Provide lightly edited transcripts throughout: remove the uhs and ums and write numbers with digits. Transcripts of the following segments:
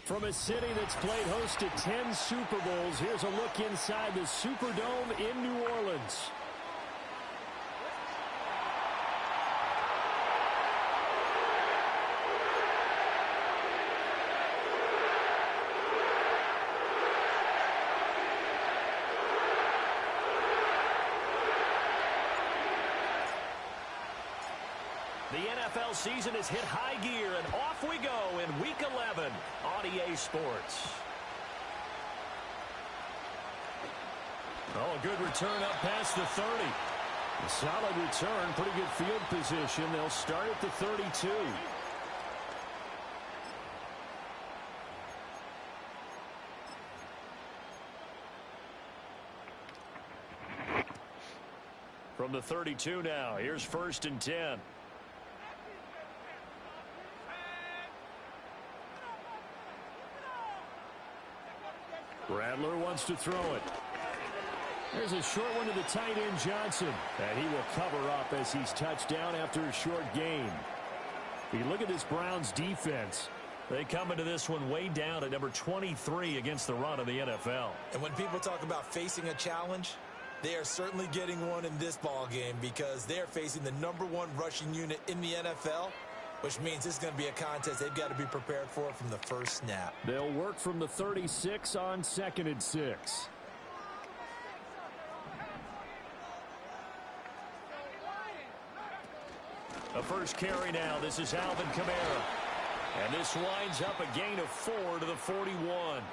From a city that's played host to 10 Super Bowls, here's a look inside the Superdome in New Orleans. The NFL season has hit high gear, and off we go in Week 11 on EA Sports. Oh, a good return up past the 30. A solid return, pretty good field position. They'll start at the 32. From the 32 now, here's 1st and 10. Rattler wants to throw it. There's a short one to the tight end, Johnson. And he will cover up as he's touched down after a short gain. You look at this Browns defense. They come into this one way down at number 23 against the run of the NFL. And when people talk about facing a challenge, they are certainly getting one in this ball game because they're facing the #1 rushing unit in the NFL, which means it's going to be a contest they've got to be prepared for from the first snap. They'll work from the 36 on 2nd and 6. A first carry now. This is Alvin Kamara. And this winds up a gain of 4 to the 41.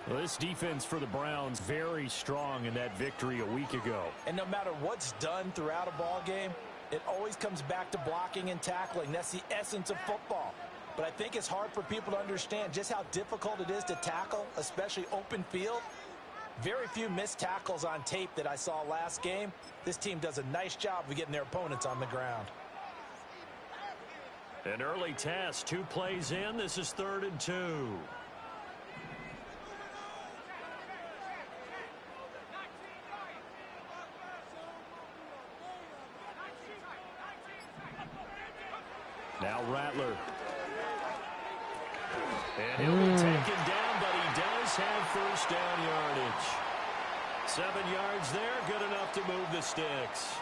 Well, this defense for the Browns very strong in that victory a week ago. And no matter what's done throughout a ball game, it always comes back to blocking and tackling. That's the essence of football. But I think it's hard for people to understand just how difficult it is to tackle, especially open field. Very few missed tackles on tape that I saw last game. This team does a nice job of getting their opponents on the ground. An early test, 2 plays in. This is 3rd and 2. Now Rattler. And he'll be taken down, but he does have first down yardage. 7 yards there, good enough to move the sticks.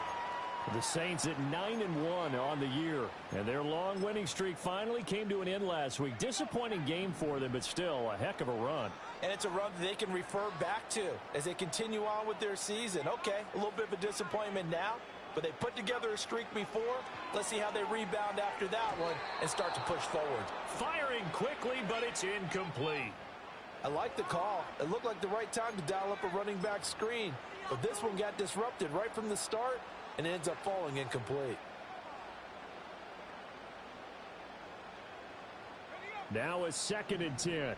The Saints at 9-1 on the year. And their long winning streak finally came to an end last week. Disappointing game for them, but still a heck of a run. And it's a run that they can refer back to as they continue on with their season. Okay, a little bit of a disappointment now, but they put together a streak before. Let's see how they rebound after that one and start to push forward. Firing quickly, but it's incomplete. I like the call. It looked like the right time to dial up a running back screen. But this one got disrupted right from the start and ends up falling incomplete. Now a 2nd and 10.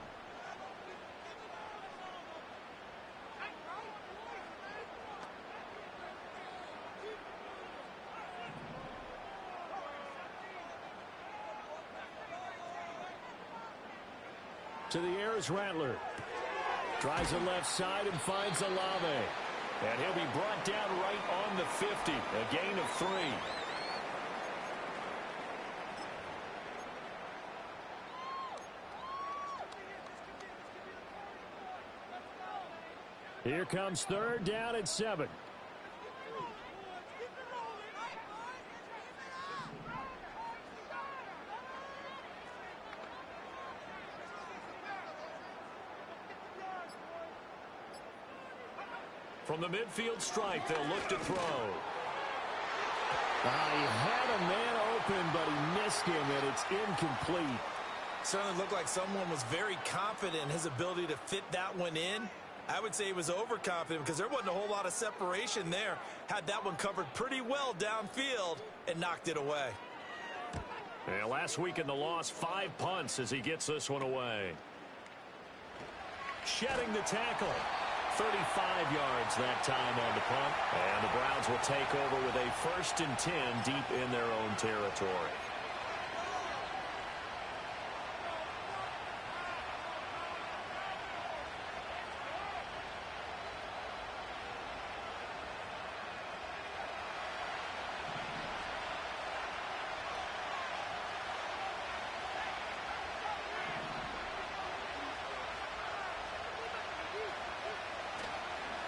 To the air is Rattler. Tries the left side and finds Olave. And he'll be brought down right on the 50. A gain of 3. Here comes 3rd down and 7. From the midfield stripe, they'll look to throw. He had a man open, but he missed him, and it's incomplete. Certainly looked like someone was very confident in his ability to fit that one in. I would say he was overconfident because there wasn't a whole lot of separation there. Had that one covered pretty well downfield and knocked it away. And last week in the loss, 5 punts as he gets this one away. Shedding the tackle. 35 yards that time on the punt. And the Browns will take over with a 1st and 10 deep in their own territory.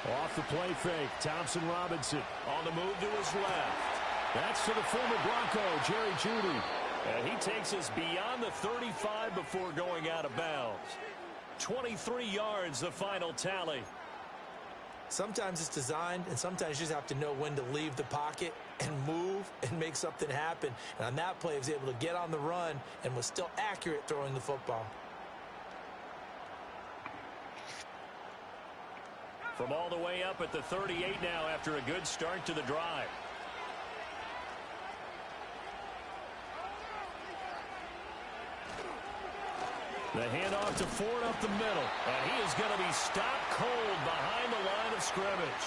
Off the play fake, Thompson Robinson on the move to his left. That's to the former Bronco, Jerry Jeudy. And he takes us beyond the 35 before going out of bounds. 23 yards, the final tally. Sometimes it's designed, and sometimes you just have to know when to leave the pocket and move and make something happen. And on that play, he was able to get on the run and was still accurate throwing the football. From all the way up at the 38 now after a good start to the drive. The handoff to Ford up the middle. And he is going to be stopped cold behind the line of scrimmage.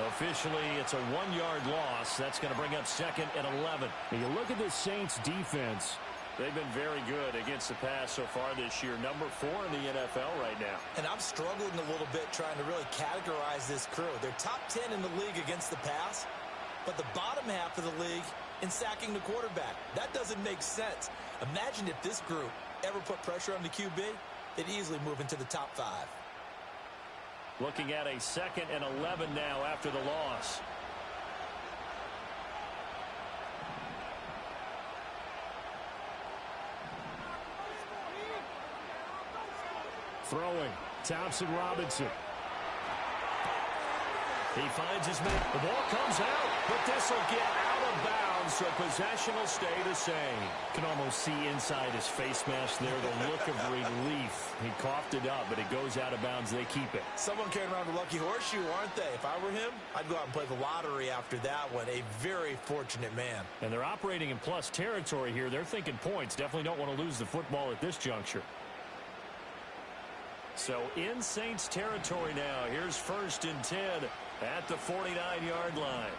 Officially, it's a 1-yard loss. That's going to bring up 2nd and 11. And you look at the Saints defense. They've been very good against the pass so far this year. Number 4 in the NFL right now. And I'm struggling a little bit trying to really categorize this crew. They're top 10 in the league against the pass, but the bottom half of the league in sacking the quarterback. That doesn't make sense. Imagine if this group ever put pressure on the QB, they'd easily move into the top 5. Looking at a 2nd and 11 now after the loss. Throwing, Thompson Robinson. He finds his man. The ball comes out, but this will get out of bounds, so possession will stay the same. Can almost see inside his face mask there, the look of relief. He coughed it up, but it goes out of bounds. They keep it. Someone carrying around a lucky horseshoe, aren't they? If I were him, I'd go out and play the lottery after that one. A very fortunate man. And they're operating in plus territory here. They're thinking points. Definitely don't want to lose the football at this juncture. So in Saints territory now. Here's 1st and 10 at the 49-yard line.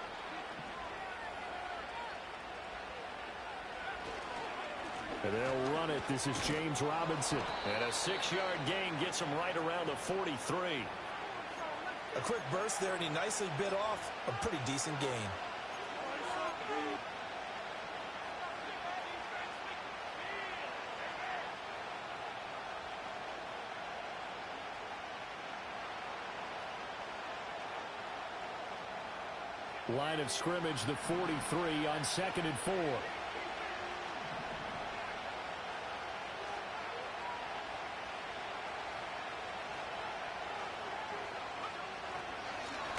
And they'll run it. This is James Robinson. And a 6-yard gain gets him right around the 43. A quick burst there, and he nicely bit off a pretty decent gain. Line of scrimmage, the 43 on 2nd and 4.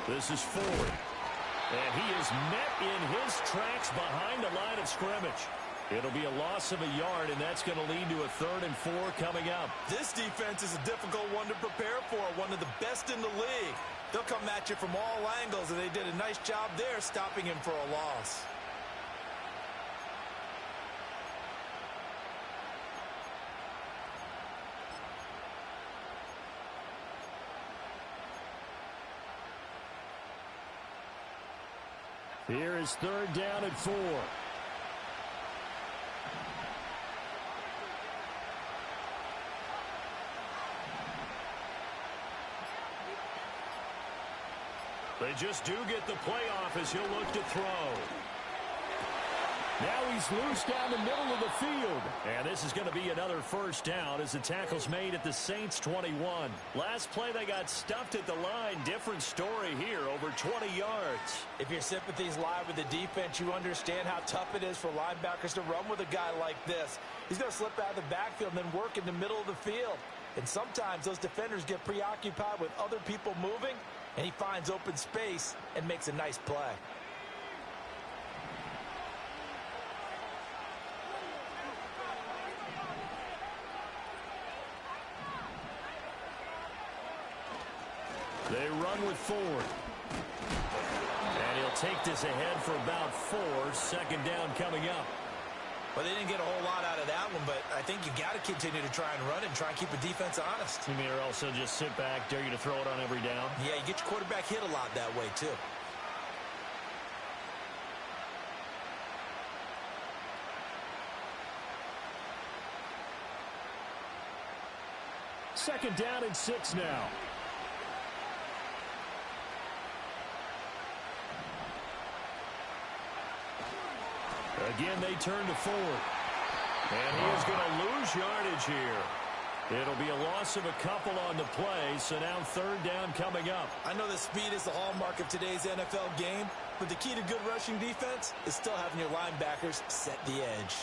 This is Ford. And he is met in his tracks behind the line of scrimmage. It'll be a loss of a yard, and that's going to lead to a 3rd and 4 coming up. This defense is a difficult one to prepare for, one of the best in the league. They'll come at you from all angles, and they did a nice job there stopping him for a loss. Here is 3rd down and 4. They just do get the playoff as he'll look to throw. Now he's loose down the middle of the field. And this is going to be another 1st down as the tackle's made at the Saints 21. Last play they got stuffed at the line. Different story here, over 20 yards. If your sympathies lie with the defense, you understand how tough it is for linebackers to run with a guy like this. He's going to slip out of the backfield and then work in the middle of the field. And sometimes those defenders get preoccupied with other people moving, and he finds open space and makes a nice play. They run with Ford. And he'll take this ahead for about 4. 2nd down coming up. Well, they didn't get a whole lot out of that one, but I think you got to continue to try and run and try and keep the defense honest. You mean, or also just sit back, dare you to throw it on every down? Yeah, you get your quarterback hit a lot that way, too. Second down and 6 now. Again, they turn to Ford. And he is going to lose yardage here. It'll be a loss of a couple on the play, so now third down coming up. I know that speed is the hallmark of today's NFL game, but the key to good rushing defense is still having your linebackers set the edge.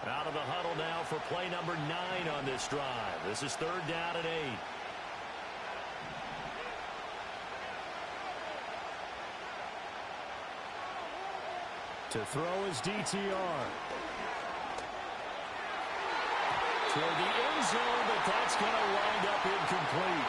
Out of the huddle now for play number 9 on this drive. This is third down and 8. To throw is DTR. Toward the end zone, but that's going to wind up incomplete.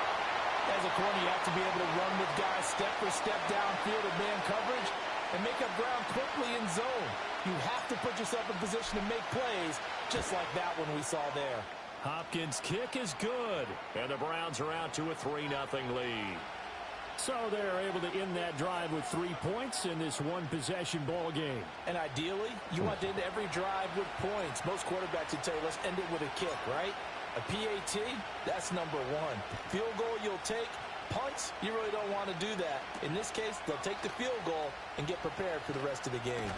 As a corner, you have to be able to run with guys step for step downfield in man coverage and make up ground quickly in zone. You have to put yourself in position to make plays, just like that one we saw there. Hopkins' kick is good, and the Browns are out to a 3-0 lead. So they're able to end that drive with 3 points in this one-possession ball game. And ideally, you want to end every drive with points. Most quarterbacks would tell you, let's end it with a kick, right? A PAT, that's number 1. Field goal you'll take. Punts, you really don't want to do that. In this case, they'll take the field goal and get prepared for the rest of the game.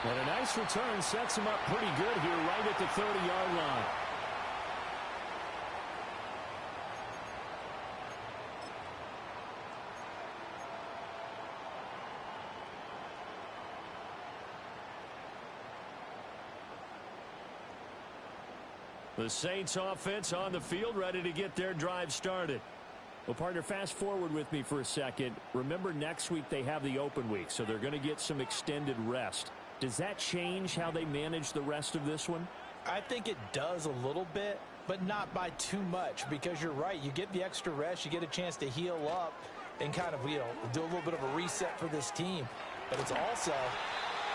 And a nice return sets them up pretty good here right at the 30-yard line. The Saints offense on the field, ready to get their drive started. Well, partner, fast forward with me for a second. Remember, next week they have the open week, so they're going to get some extended rest. Does that change how they manage the rest of this one? I think it does a little bit, but not by too much, because you're right. You get the extra rest, you get a chance to heal up and kind of, do a little bit of a reset for this team. But it's also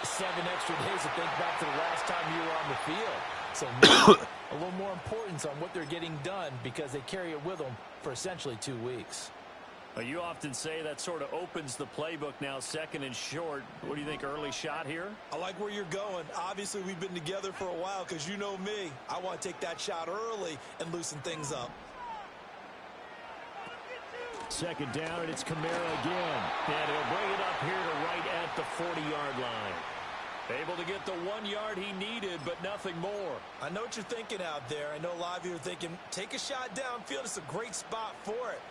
7 extra days to think back to the last time you were on the field. So maybe a little more importance on what they're getting done because they carry it with them for essentially 2 weeks. Well, you often say that sort of opens the playbook now, second and short. What do you think, early shot here? I like where you're going. Obviously, we've been together for a while because you know me. I want to take that shot early and loosen things up. Second down, and it's Kamara again. And he'll bring it up here to right at the 40-yard line. Able to get the 1 yard he needed, but nothing more. I know what you're thinking out there. I know a lot of you are thinking, take a shot downfield. It's a great spot for it.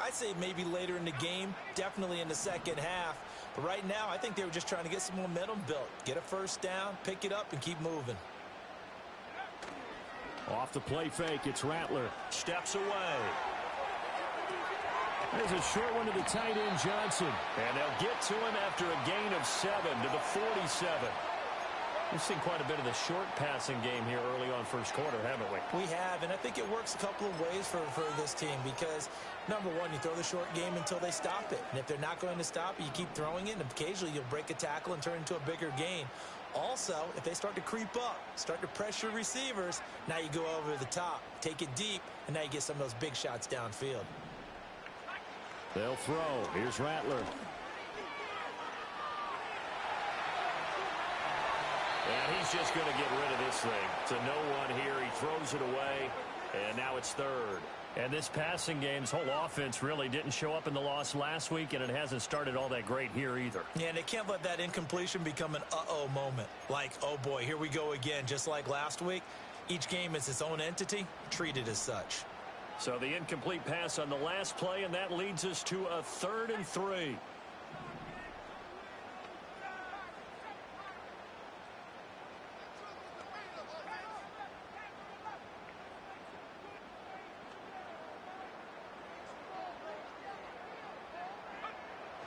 I'd say maybe later in the game, definitely in the second half. But right now, I think they were just trying to get some momentum built. Get a first down, pick it up, and keep moving. Off the play fake, it's Rattler. Steps away. There's a short one to the tight end, Johnson. And they'll get to him after a gain of 7 to the 47. We've seen quite a bit of the short passing game here early on first quarter, haven't we? We have, and I think it works a couple of ways for this team because, number one, you throw the short game until they stop it. And if they're not going to stop it, you keep throwing it, and occasionally you'll break a tackle and turn into a bigger gain. Also, if they start to creep up, start to pressure receivers, now you go over the top, take it deep, and now you get some of those big shots downfield. They'll throw. Here's Rattler. And he's just going to get rid of this thing. To no one here. He throws it away, and now it's third. And this passing game's whole offense really didn't show up in the loss last week, and it hasn't started all that great here either. Yeah, and they can't let that incompletion become an uh-oh moment. Like, oh boy, here we go again, just like last week. Each game is its own entity, treated as such. So the incomplete pass on the last play, and that leads us to a 3rd and 3.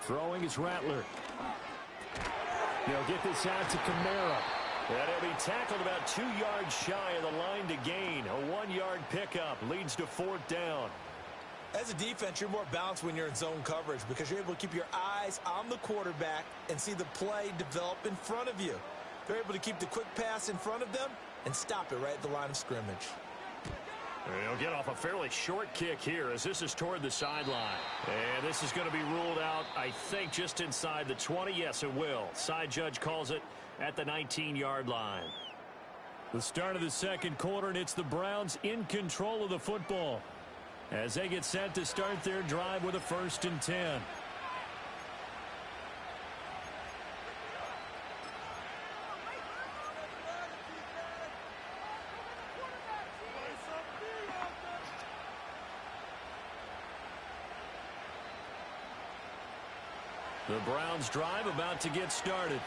Throwing is Rattler. They'll get this out to Kamara. And he'll be tackled about 2 yards shy of the line to gain. A 1-yard pickup leads to 4th down. As a defense, you're more balanced when you're in zone coverage because you're able to keep your eyes on the quarterback and see the play develop in front of you. They're able to keep the quick pass in front of them and stop it right at the line of scrimmage. He'll get off a fairly short kick here as this is toward the sideline. And this is going to be ruled out, I think, just inside the 20. Yes, it will. Side judge calls it at the 19-yard line. The start of the second quarter, and it's the Browns in control of the football as they get set to start their drive with a 1st and 10. The Browns drive about to get started.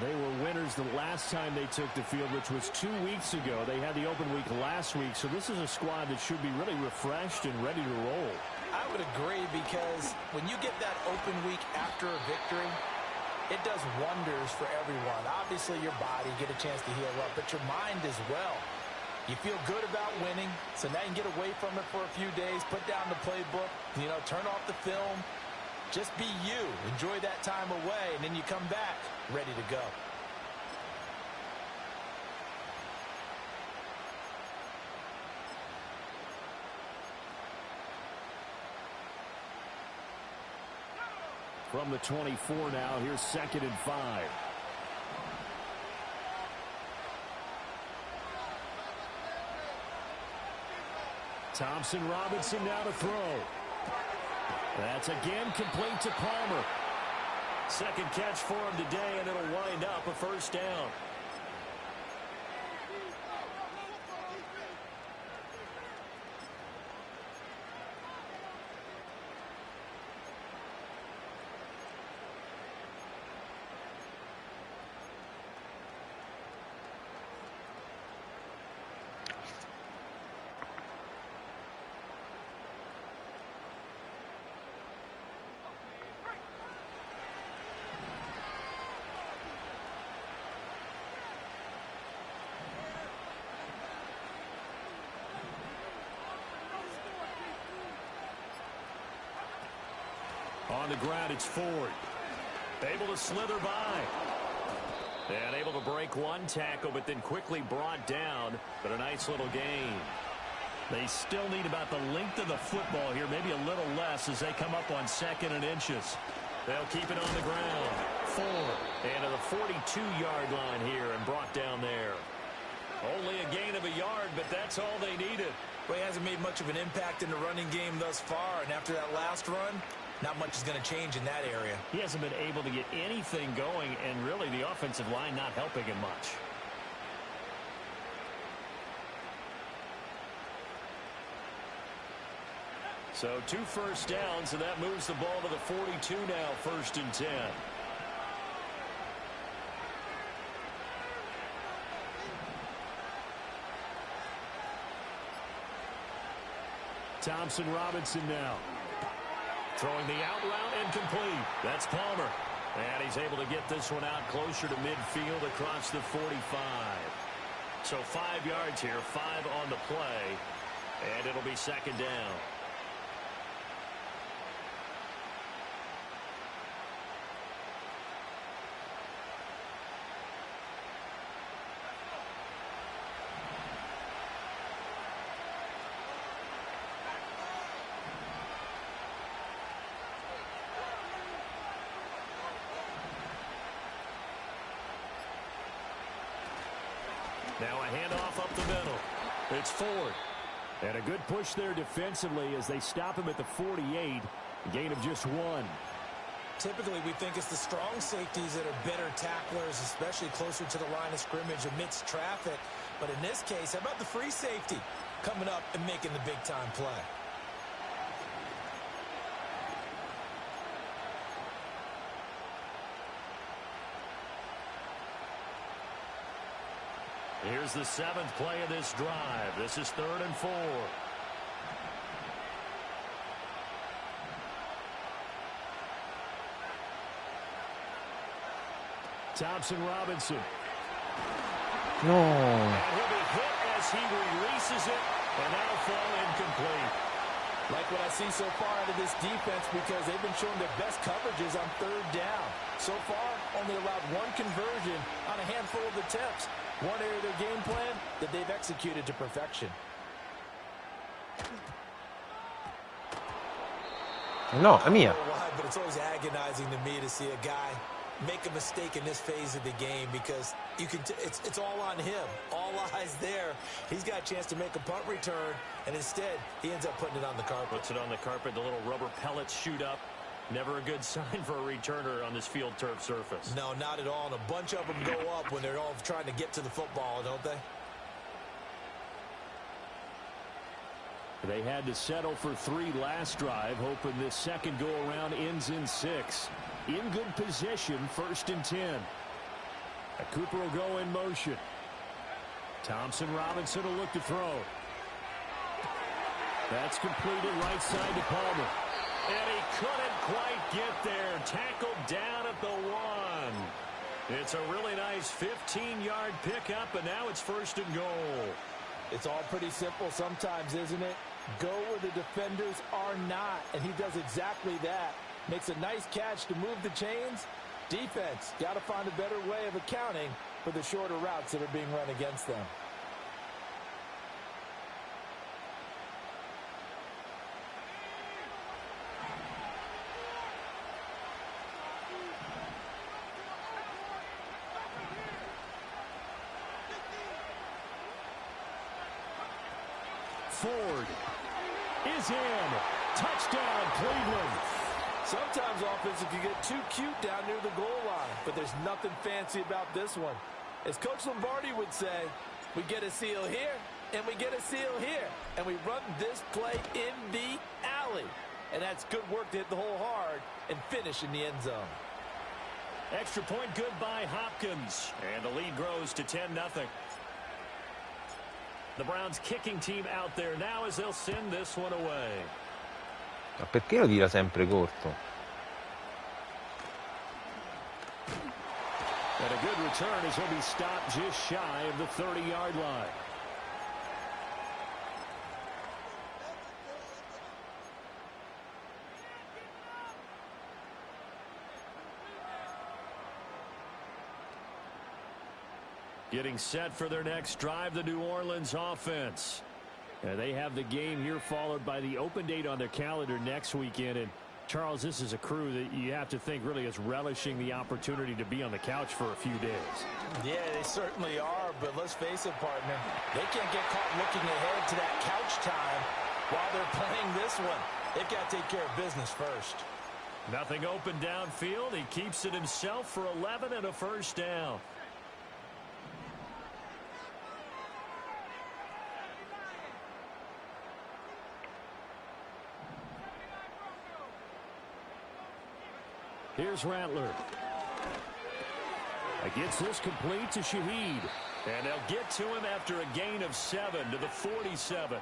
They were winners the last time they took the field, which was 2 weeks ago. They had the open week last week, so this is a squad that should be really refreshed and ready to roll. I would agree, because when you get that open week after a victory, it does wonders for everyone. Obviously, your body, get a chance to heal up, but your mind as well. You feel good about winning, so now you can get away from it for a few days, put down the playbook, turn off the film. Just be you. Enjoy that time away, and then you come back ready to go. From the 24 now, here's 2nd and 5. Thompson Robinson now to throw. That's again complete to Palmer. Second catch for him today, and it'll wind up a first down. On the ground, it's Ford. Able to slither by. And able to break one tackle, but then quickly brought down. But a nice little gain. They still need about the length of the football here, maybe a little less as they come up on 2nd and inches. They'll keep it on the ground. Ford. And to the 42-yard line here and brought down there. Only a gain of a yard, but that's all they needed. Well, he hasn't made much of an impact in the running game thus far, and after that last run, not much is going to change in that area. He hasn't been able to get anything going, and really the offensive line not helping him much. So 2 first downs, and that moves the ball to the 42 now, 1st and 10. Thompson Robinson now. Throwing the out route incomplete. That's Palmer. And he's able to get this one out closer to midfield across the 45. So 5 yards here, 5 on the play. And it'll be 2nd down. Now a handoff up the middle. It's Ford. And a good push there defensively as they stop him at the 48. A gain of just 1. Typically, we think it's the strong safeties that are better tacklers, especially closer to the line of scrimmage amidst traffic. But in this case, how about the free safety coming up and making the big-time play? Here's the 7th play of this drive. This is 3rd and 4. Thompson Robinson. No. And he'll be hit as he releases it, and that'll fall incomplete. Like what I see so far out of this defense, because they've been showing their best coverages on 3rd down. So far, only allowed 1 conversion on a handful of attempts. One area of their game plan that they've executed to perfection. No, è mia. But it's always agonizing to me to see a guy make a mistake in this phase of the game, because you can it's all on him. All eyes there. He's got a chance to make a punt return, and instead he ends up putting it on the carpet. Puts it on the carpet. The little rubber pellets shoot up. Never a good sign for a returner on this field turf surface. No, not at all. And a bunch of them go up when they're all trying to get to the football, don't they? They had to settle for 3 last drive, hoping this second go-around ends in 6. In good position, 1st and 10. Cooper will go in motion. Thompson Robinson will look to throw. That's completed right side to Palmer. And he couldn't quite get there. Tackled down at the 1. It's a really nice 15-yard pickup, and now it's 1st and goal. It's all pretty simple sometimes, isn't it? Go where the defenders are not, and he does exactly that. Makes a nice catch to move the chains. Defense, got to find a better way of accounting for the shorter routes that are being run against them. Ford is in. Touchdown, Cleveland. Sometimes offense can get too cute down near the goal line, but there's nothing fancy about this one. As Coach Lombardi would say, we get a seal here, and we get a seal here, and we run this play in the alley. And that's good work to hit the hole hard and finish in the end zone. Extra point good by Hopkins, and the lead grows to 10-0. The Browns kicking team out there now as they'll send this one away. Ma perché lo tira sempre corto? And a good return as he'll be stopped just shy of the 30-yard line. Getting set for their next drive, the New Orleans offense. And they have the game here followed by the open date on their calendar next weekend. And Charles, this is a crew that you have to think really is relishing the opportunity to be on the couch for a few days. Yeah, they certainly are, but let's face it, partner. They can't get caught looking ahead to that couch time while they're playing this one. They've got to take care of business first. Nothing open downfield. He keeps it himself for 11 and a 1st down. Here's Rattler. Gets this complete to Shaheed. And they'll get to him after a gain of 7 to the 47.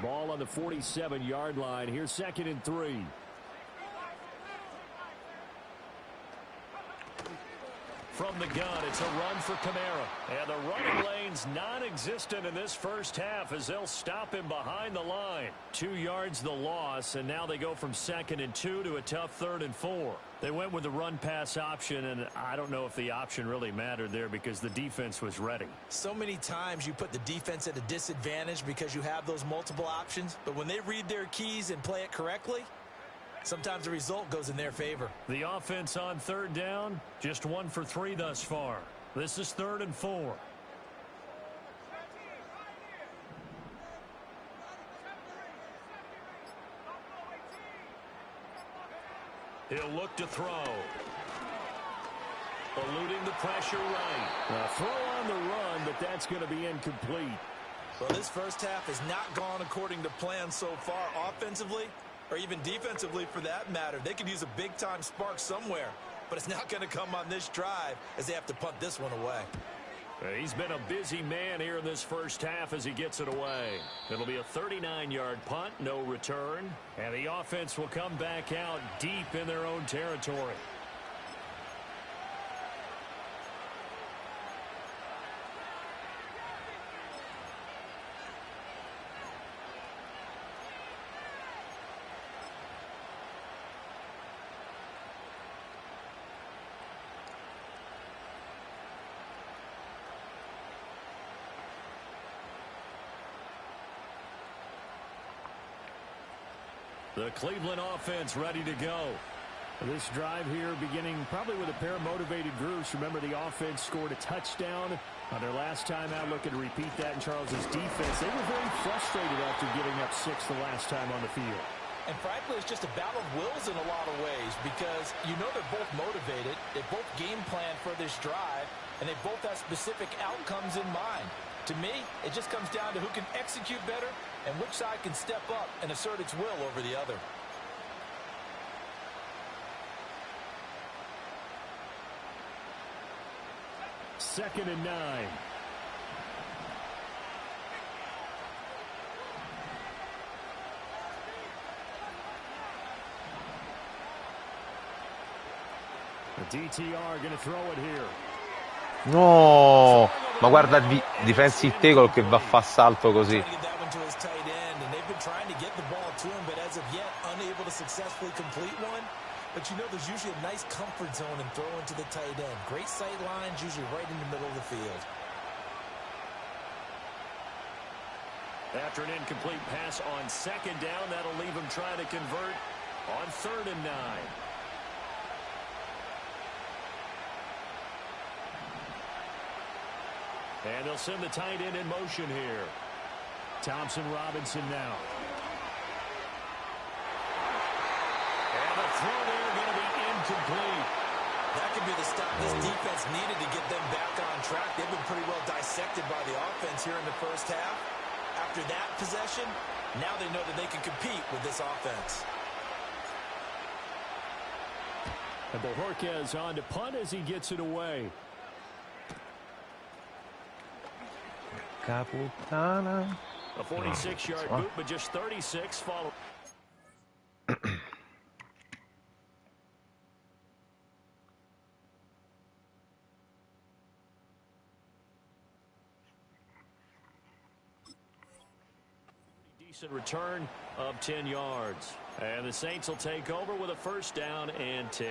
Ball on the 47-yard line. Here's 2nd and 3. From the gun, it's a run for Kamara. And the running lane's non-existent in this first half as they'll stop him behind the line. 2 yards the loss, and now they go from 2nd and 2 to a tough 3rd and 4. They went with the run-pass option, and I don't know if the option really mattered there because the defense was ready. So many times you put the defense at a disadvantage because you have those multiple options, but when they read their keys and play it correctly, sometimes the result goes in their favor. The offense on 3rd down, just 1 for 3 thus far. This is 3rd and 4. He'll look to throw. Eluding the pressure right. A throw on the run, but that's going to be incomplete. Well, this first half has not gone according to plan so far offensively, or even defensively for that matter. They could use a big-time spark somewhere, but it's not going to come on this drive as they have to punt this one away. He's been a busy man here in this first half as he gets it away. It'll be a 39-yard punt, no return, and the offense will come back out deep in their own territory. The Cleveland offense ready to go. This drive here beginning probably with a pair of motivated groups. Remember, the offense scored a touchdown on their last time out. Looking to repeat that in Charles's defense. They were very frustrated after giving up 6 the last time on the field. And frankly, it's just a battle of wills in a lot of ways because you know they're both motivated, they both game plan for this drive, and they both have specific outcomes in mind. To me, it just comes down to who can execute better and which side can step up and assert its will over the other. Second and 9. The DTR going to throw it here. No, ma guarda il defensive tackle che va a fa salto così. But you know there's usually a nice comfort zone and throw into the tight end. Great sight lines, usually right in the middle of the field. After an incomplete pass on second down, that'll leave him trying to convert on 3rd and 9. And they'll send the tight end in motion here. Thompson Robinson now. And the throw there going to be incomplete. That could be the stop this defense needed to get them back on track. They've been pretty well dissected by the offense here in the first half. After that possession, now they know that they can compete with this offense. And Bojorquez on to punt as he gets it away. Caputana. A 46-yard boot, but just 36 follow. Decent return of 10 yards. And the Saints will take over with a 1st down and 10.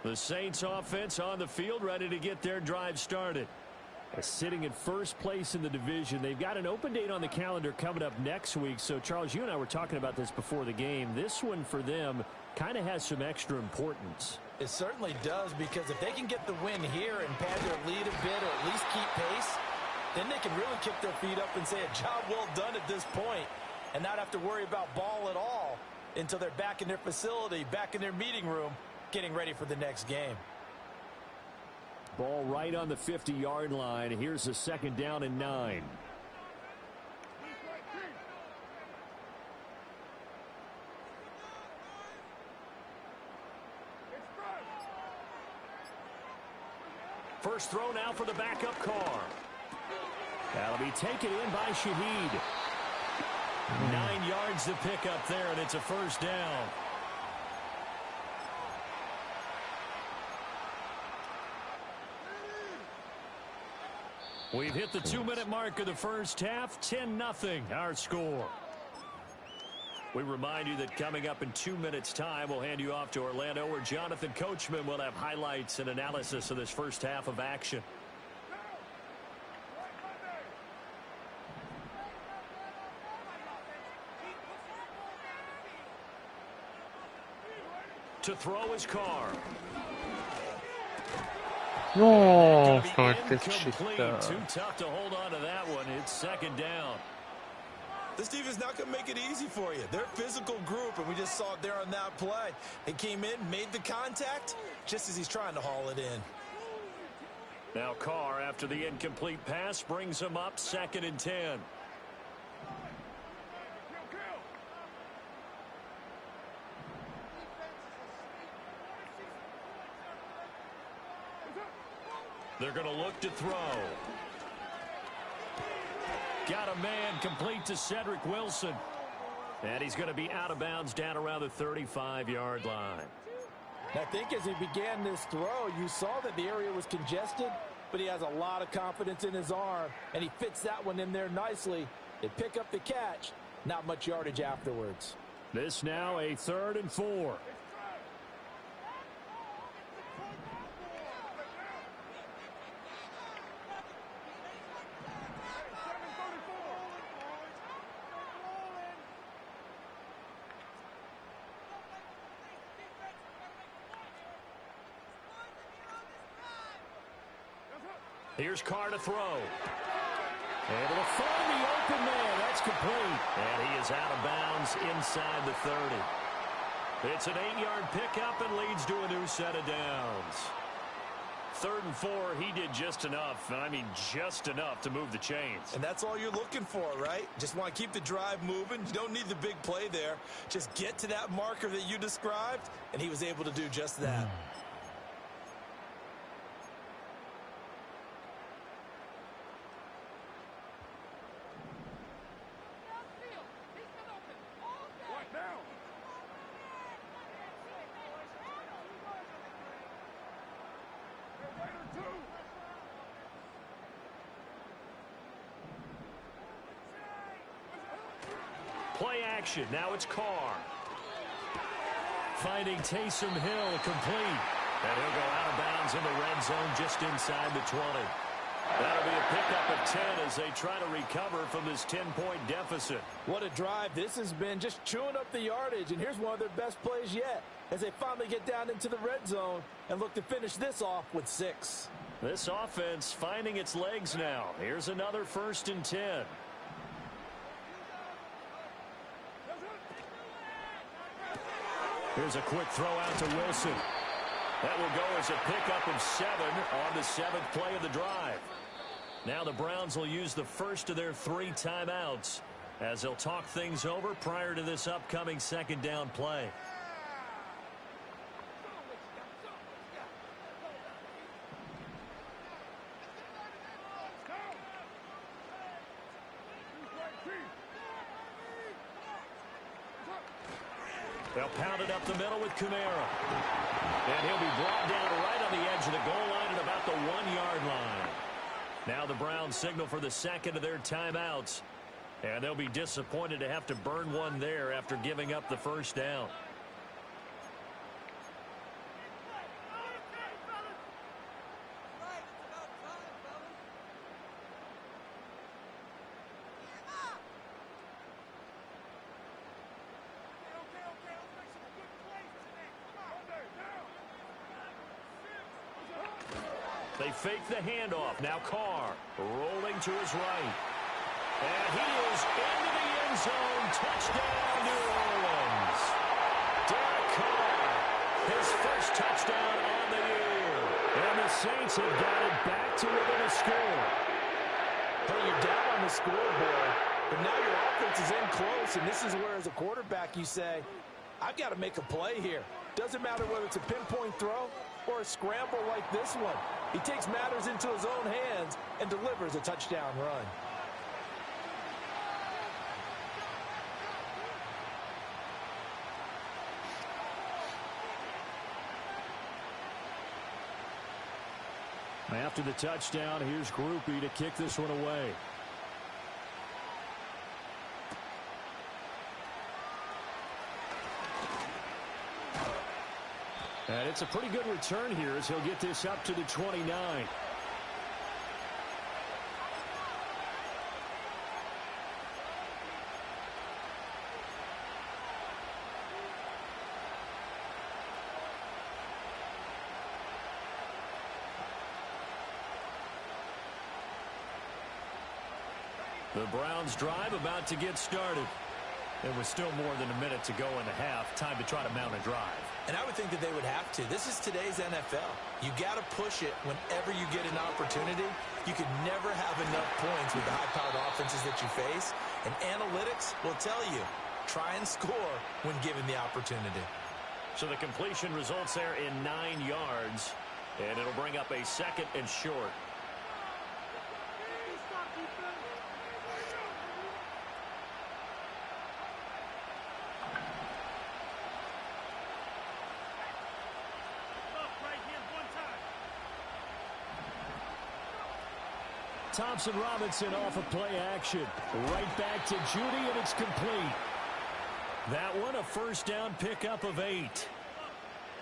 The Saints offense on the field, ready to get their drive started. Sitting in first place in the division. They've got an open date on the calendar coming up next week. So, Charles, you and I were talking about this before the game. This one for them kind of has some extra importance. It certainly does, because if they can get the win here and pad their lead a bit or at least keep pace, then they can really kick their feet up and say a job well done at this point and not have to worry about ball at all until they're back in their facility, back in their meeting room, getting ready for the next game. Ball right on the 50-yard line. Here's a 2nd down and 9. First throw now for the backup Carr. That'll be taken in by Shaheed. 9 yards to pick up there, and it's a 1st down. We've hit the 2-minute mark of the first half. 10-0 our score. We remind you that coming up in 2 minutes' time, we'll hand you off to Orlando, where Jonathan Coachman will have highlights and analysis of this first half of action. To throw his Carr. No, Too tough to hold on to that one. It's 2nd down. This defense not going to make it easy for you. They're a physical group, and we just saw it there on that play. They came in, made the contact, just as he's trying to haul it in. Now Carr, after the incomplete pass, brings him up 2nd and 10. They're going to look to throw. Got a man complete to Cedric Wilson. And he's going to be out of bounds down around the 35-yard line. I think as he began this throw, you saw that the area was congested, but he has a lot of confidence in his arm, and he fits that one in there nicely. They pick up the catch, not much yardage afterwards. This now a 3rd and 4. Here's Carr to throw. Able to find the open man. That's complete. And he is out of bounds inside the 30. It's an 8-yard pickup and leads to a new set of downs. 3rd and 4, he did just enough. I mean, just enough to move the chains. And that's all you're looking for, right? Just want to keep the drive moving. You don't need the big play there. Just get to that marker that you described, and he was able to do just that. Play action. Now it's Carr. Finding Taysom Hill complete. And he'll go out of bounds in the red zone just inside the 20. That'll be a pickup of 10 as they try to recover from this 10-point deficit. What a drive this has been, just chewing up the yardage. And here's one of their best plays yet as they finally get down into the red zone and look to finish this off with 6. This offense finding its legs now. Here's another 1st and 10. Here's a quick throw out to Wilson. That will go as a pickup of 7 on the 7th play of the drive. Now the Browns will use the first of their 3 timeouts as they'll talk things over prior to this upcoming 2nd down play. They'll pound it up the middle with Kamara. And he'll be brought down right on the edge of the goal line at about the 1-yard line. Now the Browns signal for the 2nd of their timeouts. And they'll be disappointed to have to burn one there after giving up the 1st down. They fake the handoff. Now Carr rolling to his right. And he is into the end zone. Touchdown, New Orleans. Derek Carr, his first touchdown on the year. And the Saints have got it back to within a score. Hey, you're down on the scoreboard, but now your offense is in close, and this is where, as a quarterback, you say, I've got to make a play here. Doesn't matter whether it's a pinpoint throw or a scramble like this one. He takes matters into his own hands and delivers a touchdown run. After the touchdown, here's Groupie to kick this one away. And it's a pretty good return here as he'll get this up to the 29. The Browns drive about to get started. There was still more than a minute to go in the half. Time to try to mount a drive. And I would think that they would have to. This is today's NFL. You got to push it whenever you get an opportunity. You could never have enough points with the high-powered offenses that you face. And analytics will tell you, try and score when given the opportunity. So the completion results there in 9 yards. And it'll bring up a 2nd and short. Thompson-Robinson off of play action. Right back to Judy, and it's complete. That one, a 1st down pickup of 8.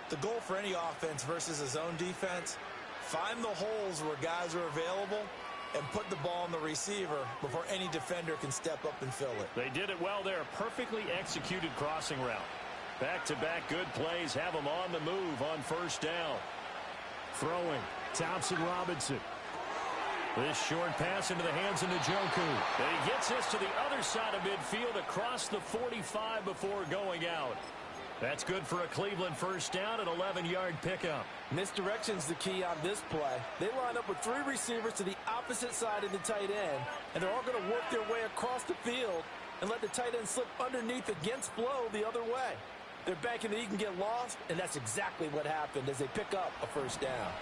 The goal for any offense versus a zone defense, find the holes where guys are available and put the ball on the receiver before any defender can step up and fill it. They did it well there. Perfectly executed crossing route. Back-to-back good plays have them on the move on 1st down. Throwing, Thompson-Robinson. This short pass into the hands of Njoku. And he gets this to the other side of midfield across the 45 before going out. That's good for a Cleveland first down, an 11-yard pickup. Misdirection's the key on this play. They line up with 3 receivers to the opposite side of the tight end, and they're all going to work their way across the field and let the tight end slip underneath against flow the other way. They're banking that he can get lost, and that's exactly what happened as they pick up a first down.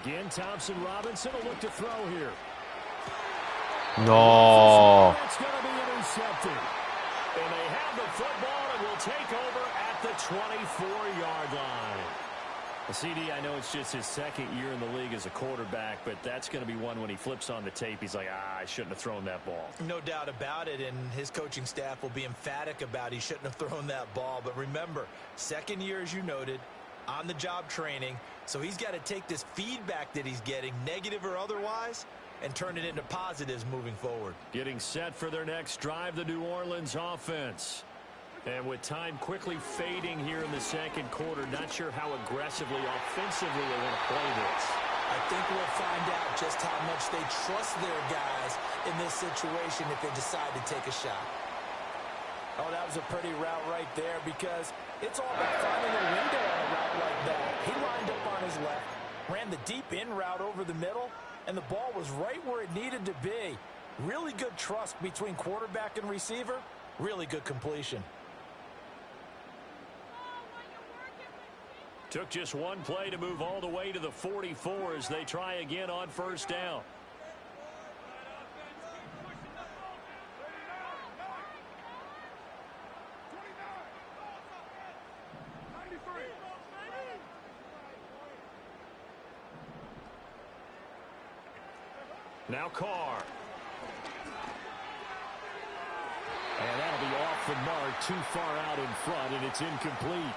Again, Thompson Robinson will look to throw here. No. It's going to be intercepted. And they have the football and will take over at the 24-yard line. CD, I know it's just his second year in the league as a quarterback, but that's going to be one when he flips on the tape. He's like, I shouldn't have thrown that ball. No doubt about it, and his coaching staff will be emphatic about he shouldn't have thrown that ball. But remember, second year, as you noted, on-the-job training, so he's got to take this feedback that he's getting, negative or otherwise, and turn it into positives moving forward. Getting set for their next drive, the New Orleans offense. And with time quickly fading here in the second quarter, not sure how aggressively, offensively they want to play this. I think we'll find out just how much they trust their guys in this situation if they decide to take a shot. Oh, that was a pretty route right there because it's all about finding a window on a route like that. He lined up on his left, ran the deep in route over the middle, and the ball was right where it needed to be. Really good trust between quarterback and receiver. Really good completion. Took just one play to move all the way to the 44 as they try again on first down. Now Carr. And that'll be off the mark, too far out in front, and it's incomplete.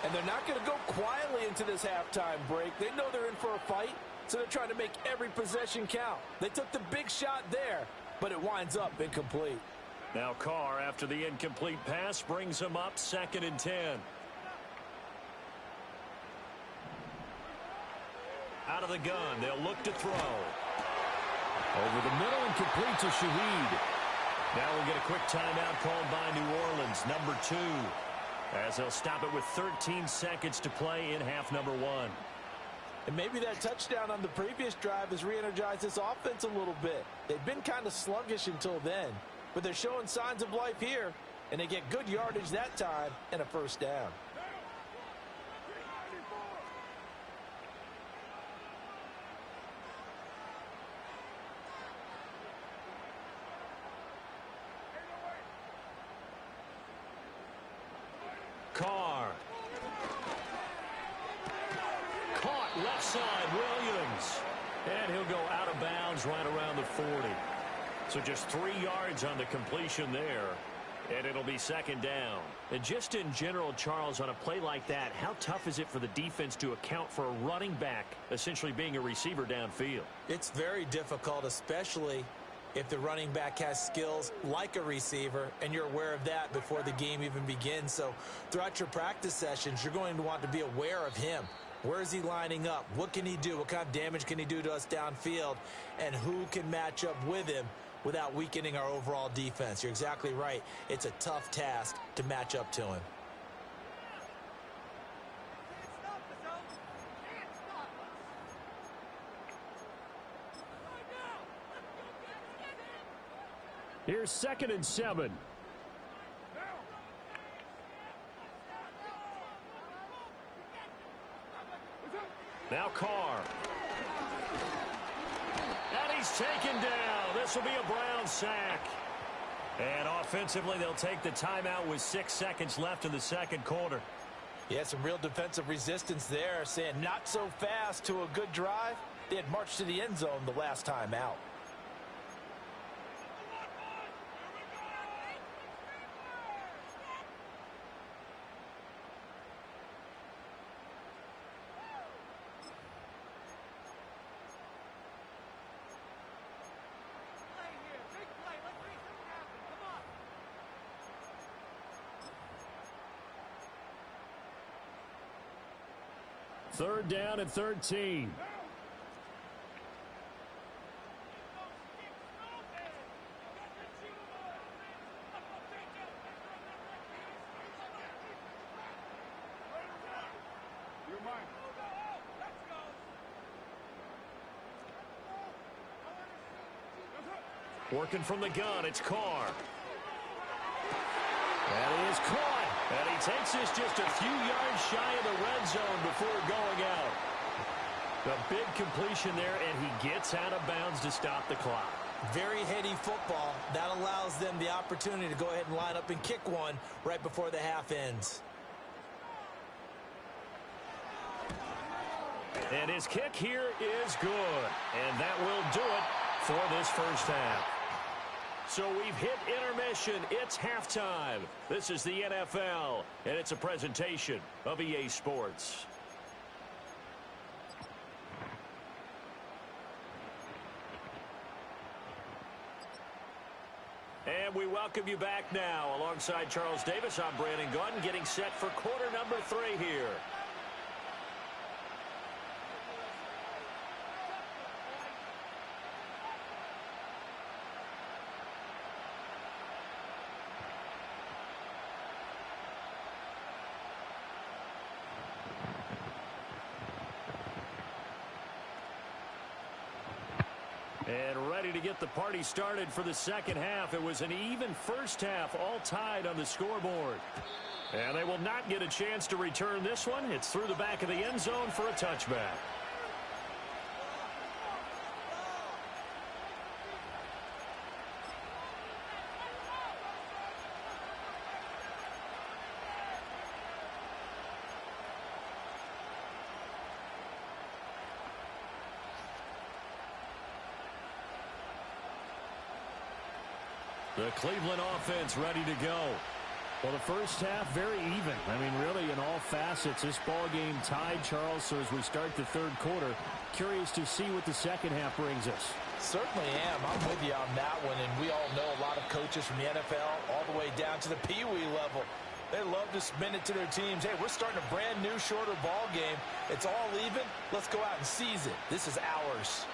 And they're not going to go quietly into this halftime break. They know they're in for a fight, so they're trying to make every possession count. They took the big shot there, but it winds up incomplete. Now Carr, after the incomplete pass, brings him up 2nd and 10. Out of the gun, they'll look to throw. Over the middle and complete to Shaheed. Now we'll get a quick timeout called by New Orleans, number 2. As they'll stop it with 13 seconds to play in half number 1. And maybe that touchdown on the previous drive has re-energized this offense a little bit. They've been kind of sluggish until then, but they're showing signs of life here, and they get good yardage that time and a first down. Carr. Caught left side, Williams. And he'll go out of bounds right around the 40. So just 3 yards on the completion there. And it'll be 2nd down. And just in general, Charles, on a play like that, how tough is it for the defense to account for a running back essentially being a receiver downfield? It's very difficult, especially if the running back has skills like a receiver, and you're aware of that before the game even begins. So throughout your practice sessions, you're going to want to be aware of him. Where is he lining up? What can he do? What kind of damage can he do to us downfield? And who can match up with him without weakening our overall defense? You're exactly right. It's a tough task to match up to him. Here's 2nd and 7. Now Carr. And he's taken down. This will be a Brown sack. And offensively, they'll take the timeout with 6 seconds left in the second quarter. Yeah, some real defensive resistance there, saying not so fast to a good drive. They had marched to the end zone the last time out. Third down and 13. Working from the gun, it's Carr. And he is caught. And he takes this just a few yards shy of the red zone before going out. A big completion there, and he gets out of bounds to stop the clock. Very heady football. That allows them the opportunity to go ahead and line up and kick one right before the half ends. And his kick here is good. And that will do it for this first half. So we've hit intermission. It's halftime. This is the NFL, and it's a presentation of EA Sports. And we welcome you back now. Alongside Charles Davis, I'm Brandon Gordon, getting set for quarter number 3 here. And ready to get the party started for the second half. It was an even first half, all tied on the scoreboard. And they will not get a chance to return this one. It's through the back of the end zone for a touchback. The Cleveland offense ready to go. Well, the first half, very even. I mean, really, in all facets, this ball game tied, Charles. So as we start the third quarter, curious to see what the second half brings us. Certainly am. I'm with you on that one. And we all know a lot of coaches from the NFL all the way down to the Pee-wee level. They love to spin it to their teams. Hey, we're starting a brand new, shorter ball game. It's all even. Let's go out and seize it. This is ours.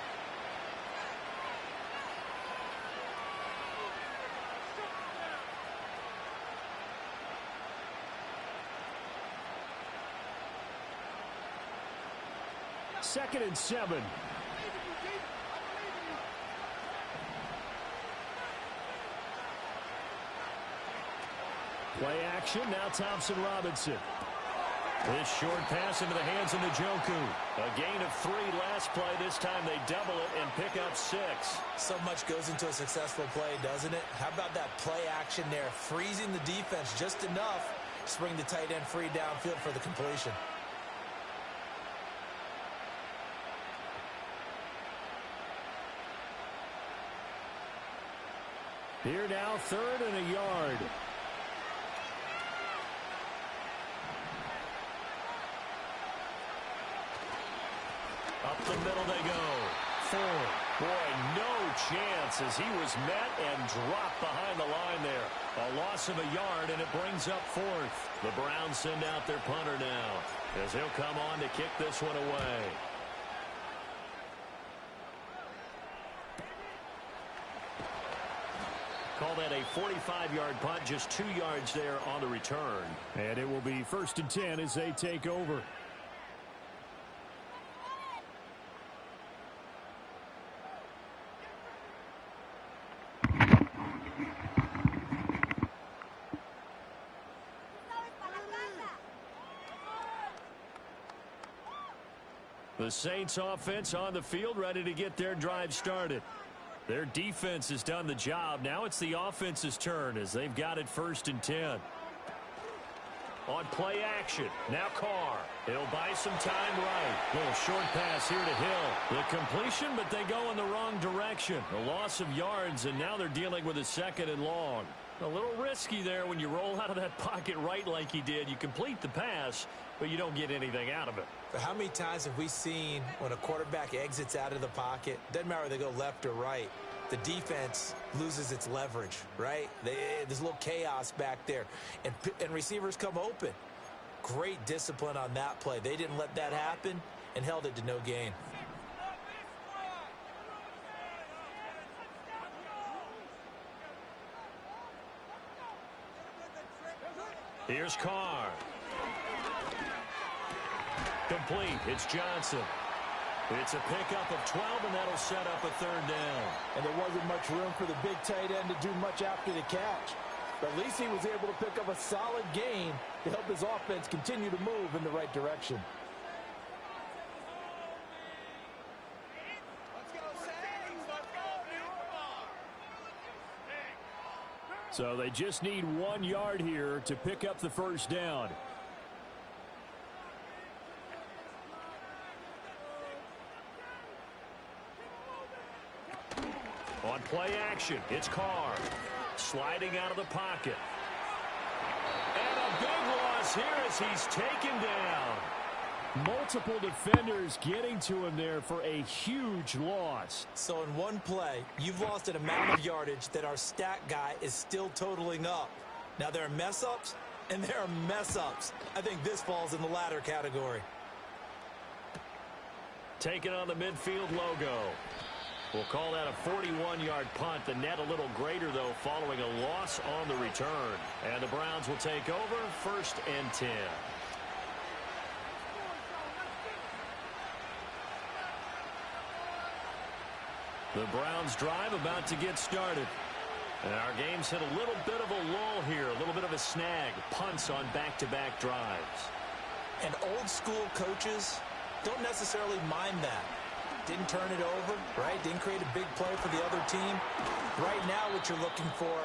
Second and 7. Play action. Now Thompson Robinson. This short pass into the hands of Njoku. A gain of 3 last play. This time they double it and pick up 6. So much goes into a successful play, doesn't it? How about that play action there? Freezing the defense just enough to bring the tight end free downfield for the completion. Here now, 3rd and a yard. Up the middle they go. 4. Boy, no chance as he was met and dropped behind the line there. A loss of a yard, and it brings up 4th. The Browns send out their punter now as he'll come on to kick this one away. Call that a 45-yard punt, just 2 yards there on the return. And it will be 1st and 10 as they take over. The Saints offense on the field, ready to get their drive started. Their defense has done the job. Now it's the offense's turn as they've got it 1st and 10. On play action, now Carr. He'll buy some time right. Little short pass here to Hill. The completion, but they go in the wrong direction. A loss of yards, and now they're dealing with a 2nd and long. A little risky there when you roll out of that pocket right like he did. You complete the pass, but you don't get anything out of it. But how many times have we seen when a quarterback exits out of the pocket, doesn't matter whether they go left or right, the defense loses its leverage, right? There's a little chaos back there, and receivers come open. Great discipline on that play. They didn't let that happen and held it to no gain. Here's Carr. Complete. It's Johnson. It's a pickup of 12, and that'll set up a third down. And there wasn't much room for the big tight end to do much after the catch. But at least he was able to pick up a solid gain to help his offense continue to move in the right direction. So they just need 1 yard here to pick up the first down. On play action, it's Carr. Sliding out of the pocket. And a big loss here as he's taken down. Multiple defenders getting to him there for a huge loss. So in one play, you've lost an amount of yardage that our stat guy is still totaling up. Now there are mess-ups, and there are mess-ups. I think this falls in the latter category. Taking on the midfield logo. We'll call that a 41-yard punt. The net a little greater, though, following a loss on the return. And the Browns will take over 1st and 10. The Browns drive about to get started. And our game's hit a little bit of a lull here, a little bit of a snag. Punts on back-to-back drives. And old-school coaches don't necessarily mind that. Didn't turn it over, right? Didn't create a big play for the other team. Right now what you're looking for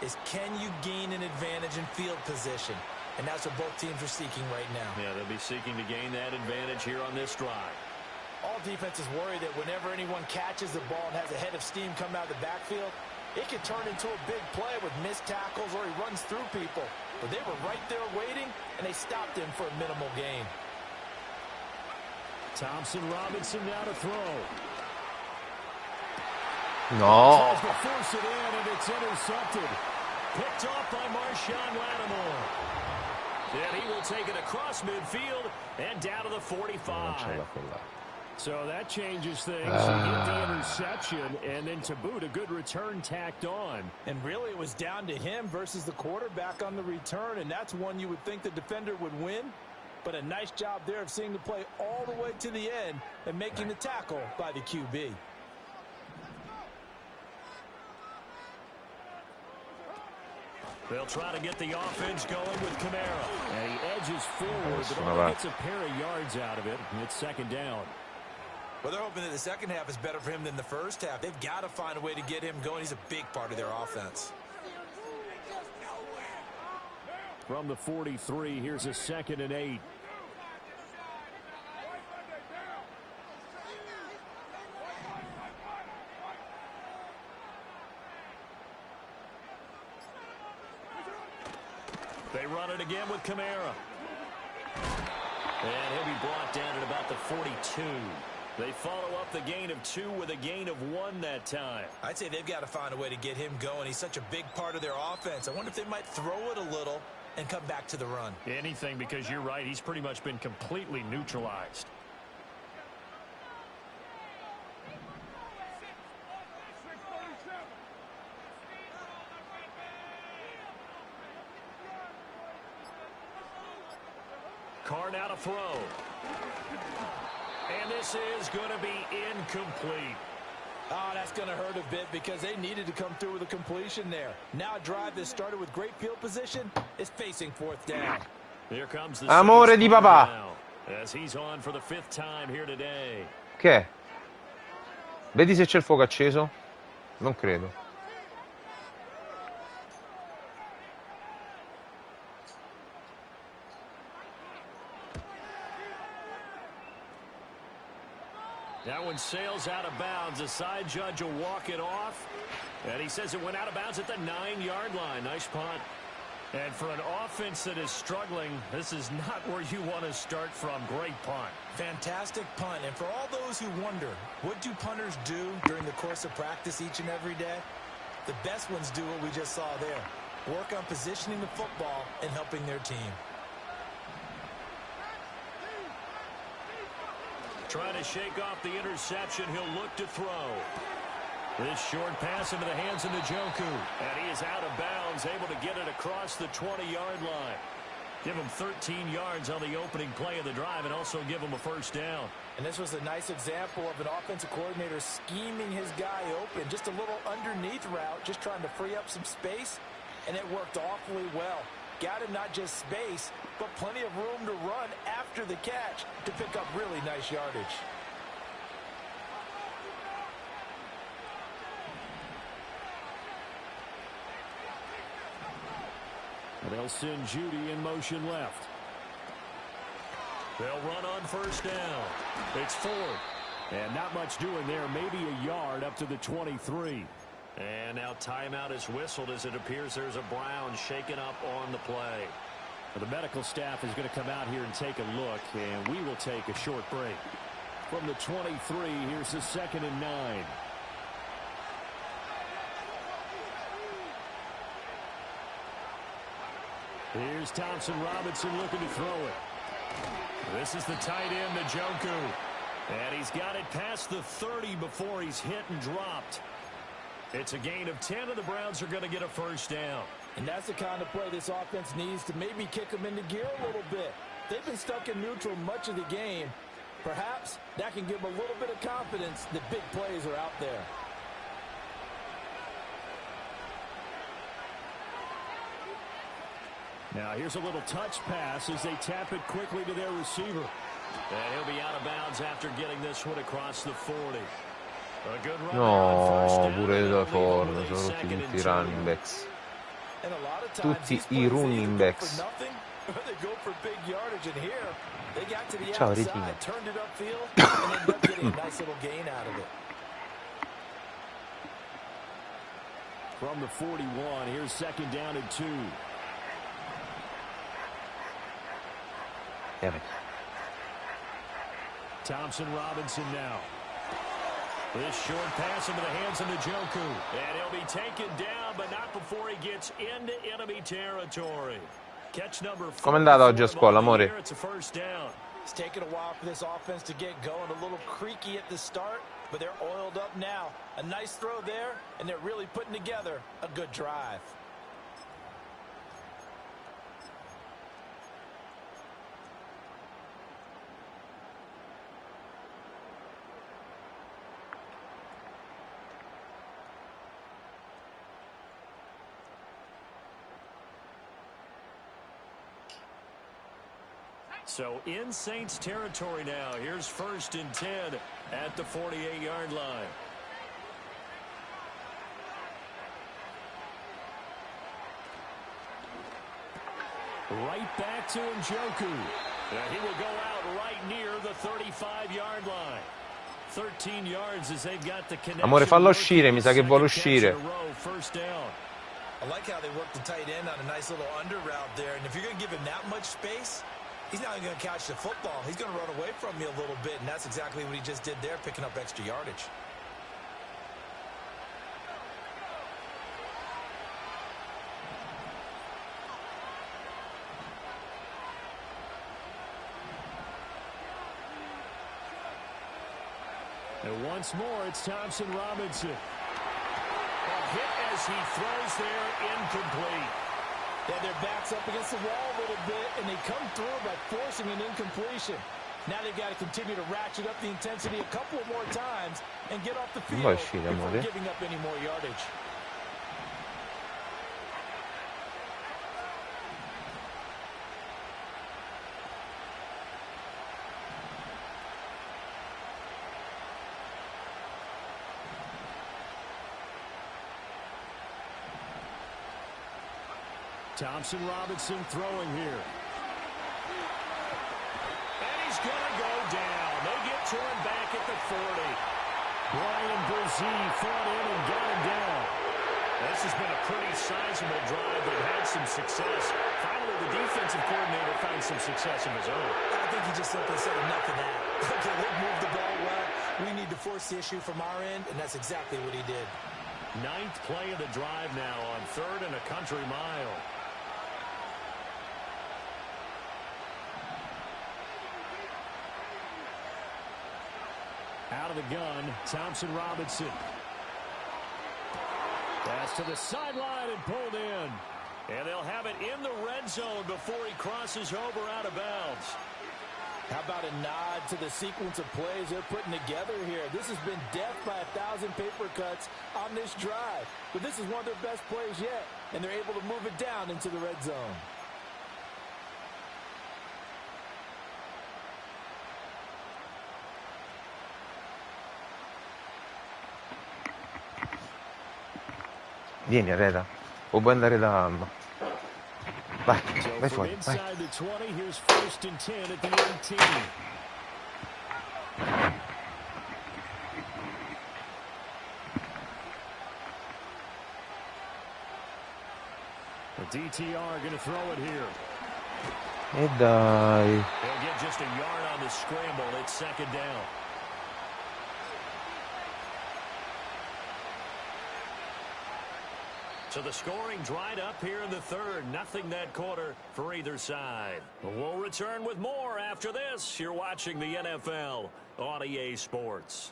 is, can you gain an advantage in field position? And that's what both teams are seeking right now. Yeah, they'll be seeking to gain that advantage here on this drive. All defenses worry that whenever anyone catches the ball and has a head of steam coming out of the backfield, it could turn into a big play with missed tackles or he runs through people. But they were right there waiting, and they stopped him for a minimal gain. Thompson Robinson now to throw. No. Tries to force it in, and it's intercepted. Picked off by Marshawn Lattimore. And he will take it across midfield and down to the 45. So that changes things. You get the interception, and then to boot, a good return tacked on. And really, it was down to him versus the quarterback on the return, and that's one you would think the defender would win. But a nice job there of seeing the play all the way to the end and making the tackle by the QB. They'll try to get the offense going with Kamara. And he edges forward, but only gets a pair of yards out of it. And it's 2nd down. Well, they're hoping that the second half is better for him than the first half. They've got to find a way to get him going. He's a big part of their offense. From the 43, here's a 2nd and 8. They run it again with Kamara. And he'll be brought down at about the 42. They follow up the gain of 2 with a gain of 1 that time. I'd say they've got to find a way to get him going. He's such a big part of their offense. I wonder if they might throw it a little and come back to the run. Anything, because you're right. He's pretty much been completely neutralized. Carr now to throw. And this is going to be incomplete. Oh, that's going to hurt a bit because they needed to come through with a completion there. Now a drive that started with great field position is facing 4th down. Here comes the Amore di papà. now, as he's on for the 5th time here today. Che? Vedi se c'è il fuoco acceso? Non credo. That one sails out of bounds. The side judge will walk it off. And he says it went out of bounds at the 9-yard line. Nice punt. And for an offense that is struggling, this is not where you want to start from. Great punt. Fantastic punt. And for all those who wonder, what do punters do during the course of practice each and every day? The best ones do what we just saw there. Work on positioning the football and helping their team. Trying to shake off the interception. He'll look to throw. This short pass into the hands of Njoku. And he is out of bounds, able to get it across the 20-yard line. Give him 13 yards on the opening play of the drive and also give him a first down. And this was a nice example of an offensive coordinator scheming his guy open. Just a little underneath route, just trying to free up some space, and it worked awfully well. Got him not just space, but plenty of room to run after the catch to pick up really nice yardage. They'll send Judy in motion left. They'll run on first down. It's Ford. And not much doing there. Maybe a yard up to the 23. And now timeout is whistled as it appears there's a Brown shaken up on the play. The medical staff is going to come out here and take a look, and we will take a short break. From the 23, here's the 2nd and 9. Here's Thompson Robinson looking to throw it. This is the tight end, Njoku. And he's got it past the 30 before he's hit and dropped. It's a gain of 10, and the Browns are going to get a first down. And that's the kind of play this offense needs to maybe kick them into gear a little bit. They've been stuck in neutral much of the game. Perhaps that can give them a little bit of confidence that big plays are out there. Now here's a little touch pass as they tap it quickly to their receiver. And he'll be out of bounds after getting this one across the 40. A good run No, pure da Ford, sono tutti i running backs. Tutti I running backs. Ciao Retino. From the 41, here's 2nd down and 2. Damn it. Thompson Robinson now. This short pass into the hands of Njoku. And he'll be taken down, but not before he gets into enemy territory. Catch number 4. Com'è andata oggi a scuola, amore? It's a first down. It's taken a while for this offense to get going. A little creaky at the start, but they're oiled up now. A nice throw there, and they're really putting together a good drive. So in Saints territory now. Here's 1st and 10 at the 48-yard line. Right back to Njoku. He will go out right near the 35-yard line. 13 yards as they've got the connection. Amore, fallo uscire, mi sa che vuole uscire. First down. I like how they work the tight end on a nice little under route there. And if you're going to give him that much space, he's not even going to catch the football. He's going to run away from you a little bit, and that's exactly what he just did there, picking up extra yardage. And once more, it's Thompson Robinson. A hit as he throws there, incomplete. Yeah, their back's up against the wall a little bit, and they come through by forcing an incompletion. Now they've got to continue to ratchet up the intensity a couple of more times and get off the field before giving up any more yardage. Thompson Robinson throwing here. And he's going to go down. They get to him back at the 40. Brian Brzee fought in and got him down. This has been a pretty sizable drive. They've had some success. Finally, the defensive coordinator found some success of his own. I think he just simply said enough of that. Okay, we've moved the ball well. We need to force the issue from our end, and that's exactly what he did. 9th play of the drive now on 3rd and a country mile. Out of the gun, Thompson Robinson. Pass to the sideline and pulled in. And they'll have it in the red zone before he crosses over out of bounds. How about a nod to the sequence of plays they're putting together here? This has been death by 1,000 paper cuts on this drive. But this is one of their best plays yet, and they're able to move it down into the red zone. Vieni, Areta. O puoi andare da Alma. Vai, vai fuori, vai. Inside the 20, here's 1st and 10 at the 18. The DTR going to throw it here. E dai. They'll get just a yard on the scramble. It's 2nd down. So the scoring dried up here in the 3rd. Nothing that quarter for either side. We'll return with more after this. You're watching the NFL on EA Sports.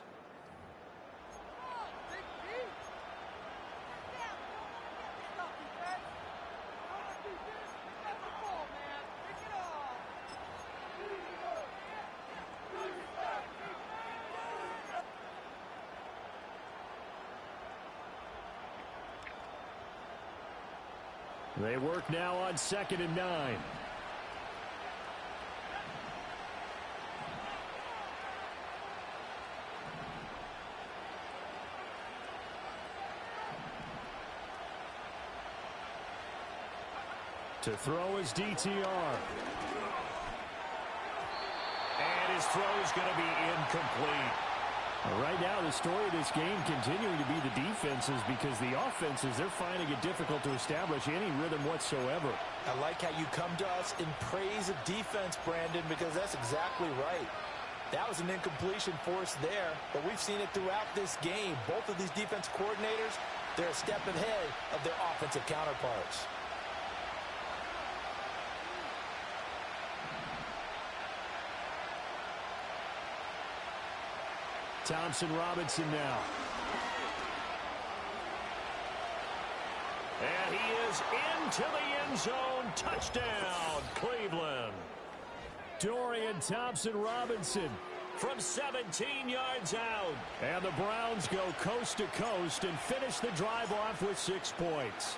They work now on 2nd and 9. To throw is DTR. And his throw is going to be incomplete. Right now, the story of this game continuing to be the defenses, because the offenses, they're finding it difficult to establish any rhythm whatsoever. I like how you come to us in praise of defense, Brandon, because that's exactly right. That was an incompletion force there, but we've seen it throughout this game. Both of these defense coordinators, they're a step ahead of their offensive counterparts. Thompson Robinson now. And he is into the end zone. Touchdown, Cleveland. Dorian Thompson-Robinson from 17 yards out. And the Browns go coast to coast and finish the drive off with 6 points.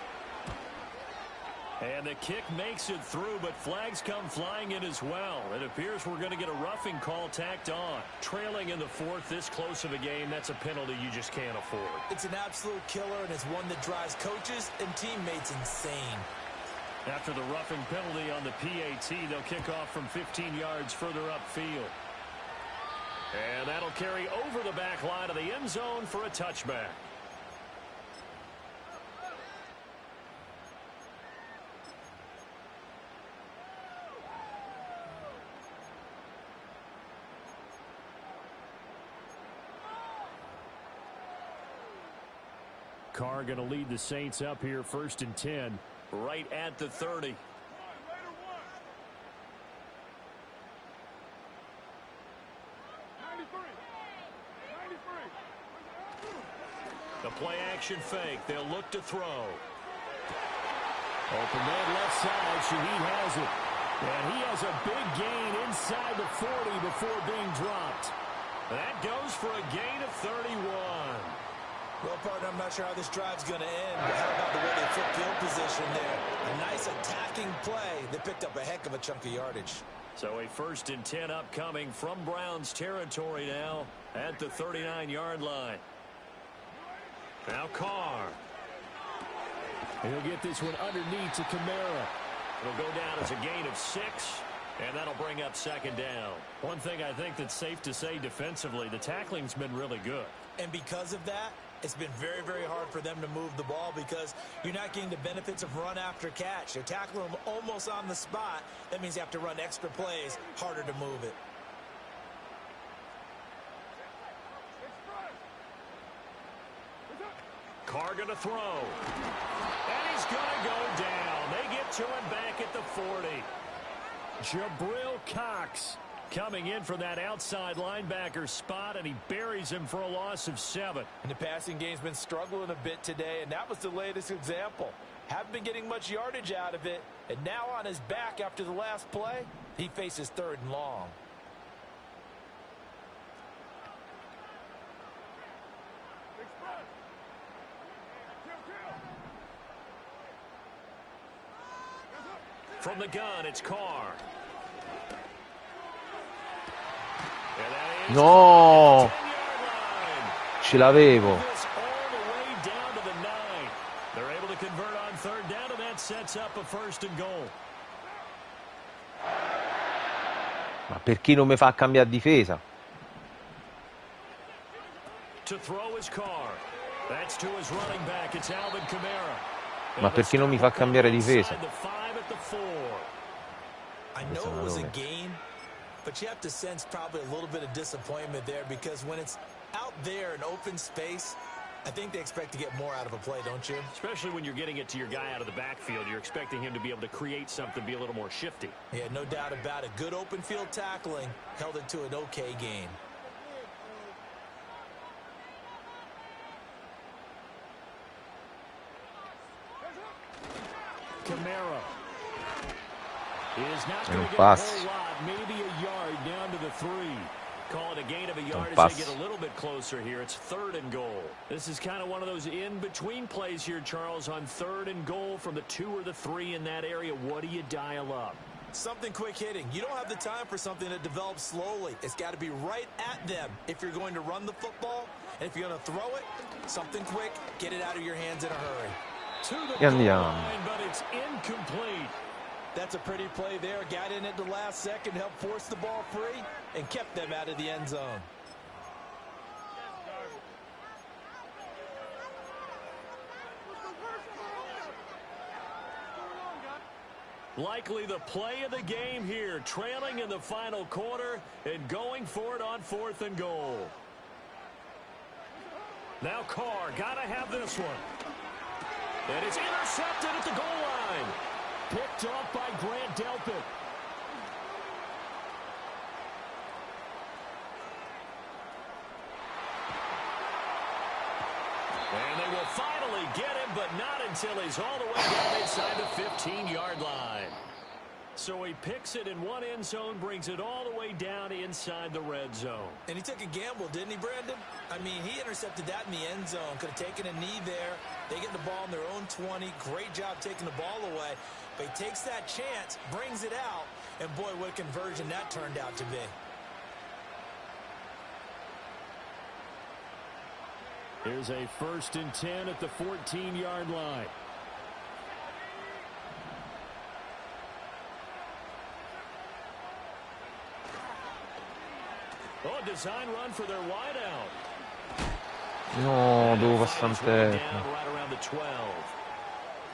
And the kick makes it through, but flags come flying in as well. It appears we're going to get a roughing call tacked on. Trailing in the 4th, this close of a game, that's a penalty you just can't afford. It's an absolute killer, and it's one that drives coaches and teammates insane. After the roughing penalty on the PAT, they'll kick off from 15 yards further upfield. And that'll carry over the back line of the end zone for a touchback. Carr going to lead the Saints up here, 1st and 10, right at the 30. The play action fake. They'll look to throw. Open man left side. Shaheed has it. And he has a big gain inside the 40 before being dropped. That goes for a gain of 31. Well, partner, I'm not sure how this drive's going to end, but how about the way they flip field position there? A nice attacking play that picked up a heck of a chunk of yardage. So a 1st and 10 upcoming from Browns territory now at the 39-yard line. Now Carr. He'll get this one underneath to Kamara. It'll go down as a gain of 6, and that'll bring up 2nd down. One thing I think that's safe to say defensively, the tackling's been really good. And because of that, it's been very, very hard for them to move the ball because you're not getting the benefits of run after catch. They're tackling them almost on the spot. That means you have to run extra plays, harder to move it. Carr going to throw. And he's going to go down. They get to him back at the 40. Jabril Cox Coming in from that outside linebacker spot, and he buries him for a loss of 7. And the passing game's been struggling a bit today, and that was the latest example. Haven't been getting much yardage out of it, and now on his back after the last play, he faces 3rd and long. From the gun, it's Carr. No! Ce l'avevo. They're able to convert on 3rd down, and that sets up a 1st and goal. Ma per chi non mi fa cambiare difesa? To throw his Carr. That's to his running back. It's Alvin Kamara. Ma perché non mi fa cambiare difesa? I know it was a gain, but you have to sense probably a little bit of disappointment there, because when it's out there in open space, I think they expect to get more out of a play, don't you? Especially when you're getting it to your guy out of the backfield. You're expecting him to be able to create something, be a little more shifty. Yeah, no doubt about it. Good open field tackling held it to an okay gain. Kamara is not going to get a whole lot, maybe a yard down to the 3. Call it a gain of a yard as they get a little bit closer here. It's 3rd and goal. This is kind of one of those in-between plays here, Charles, on 3rd and goal from the 2 or the 3 in that area. What do you dial up? Something quick hitting. You don't have the time for something that develops slowly. It's got to be right at them if you're going to run the football. And if you're going to throw it, something quick, get it out of your hands in a hurry. To the goal line, but it's incomplete. That's a pretty play there. Got in at the last second, helped force the ball free, and kept them out of the end zone. Likely the play of the game here, trailing in the final quarter and going for it on 4th and goal. Now Carr, got to have this one. And it's intercepted at the goal line. Picked off by Grant Delpit. And they will finally get him, but not until he's all the way down inside the 15-yard line. So he picks it in one end zone, brings it all the way down inside the red zone. And he took a gamble, didn't he, Brandon? I mean, he intercepted that in the end zone. Could have taken a knee there. They get the ball in their own 20. Great job taking the ball away. But he takes that chance, brings it out, and boy, what a conversion that turned out to be. Here's a 1st and 10 at the 14-yard line. Oh, design run for their wideout. No, devo passare. Right around the 12.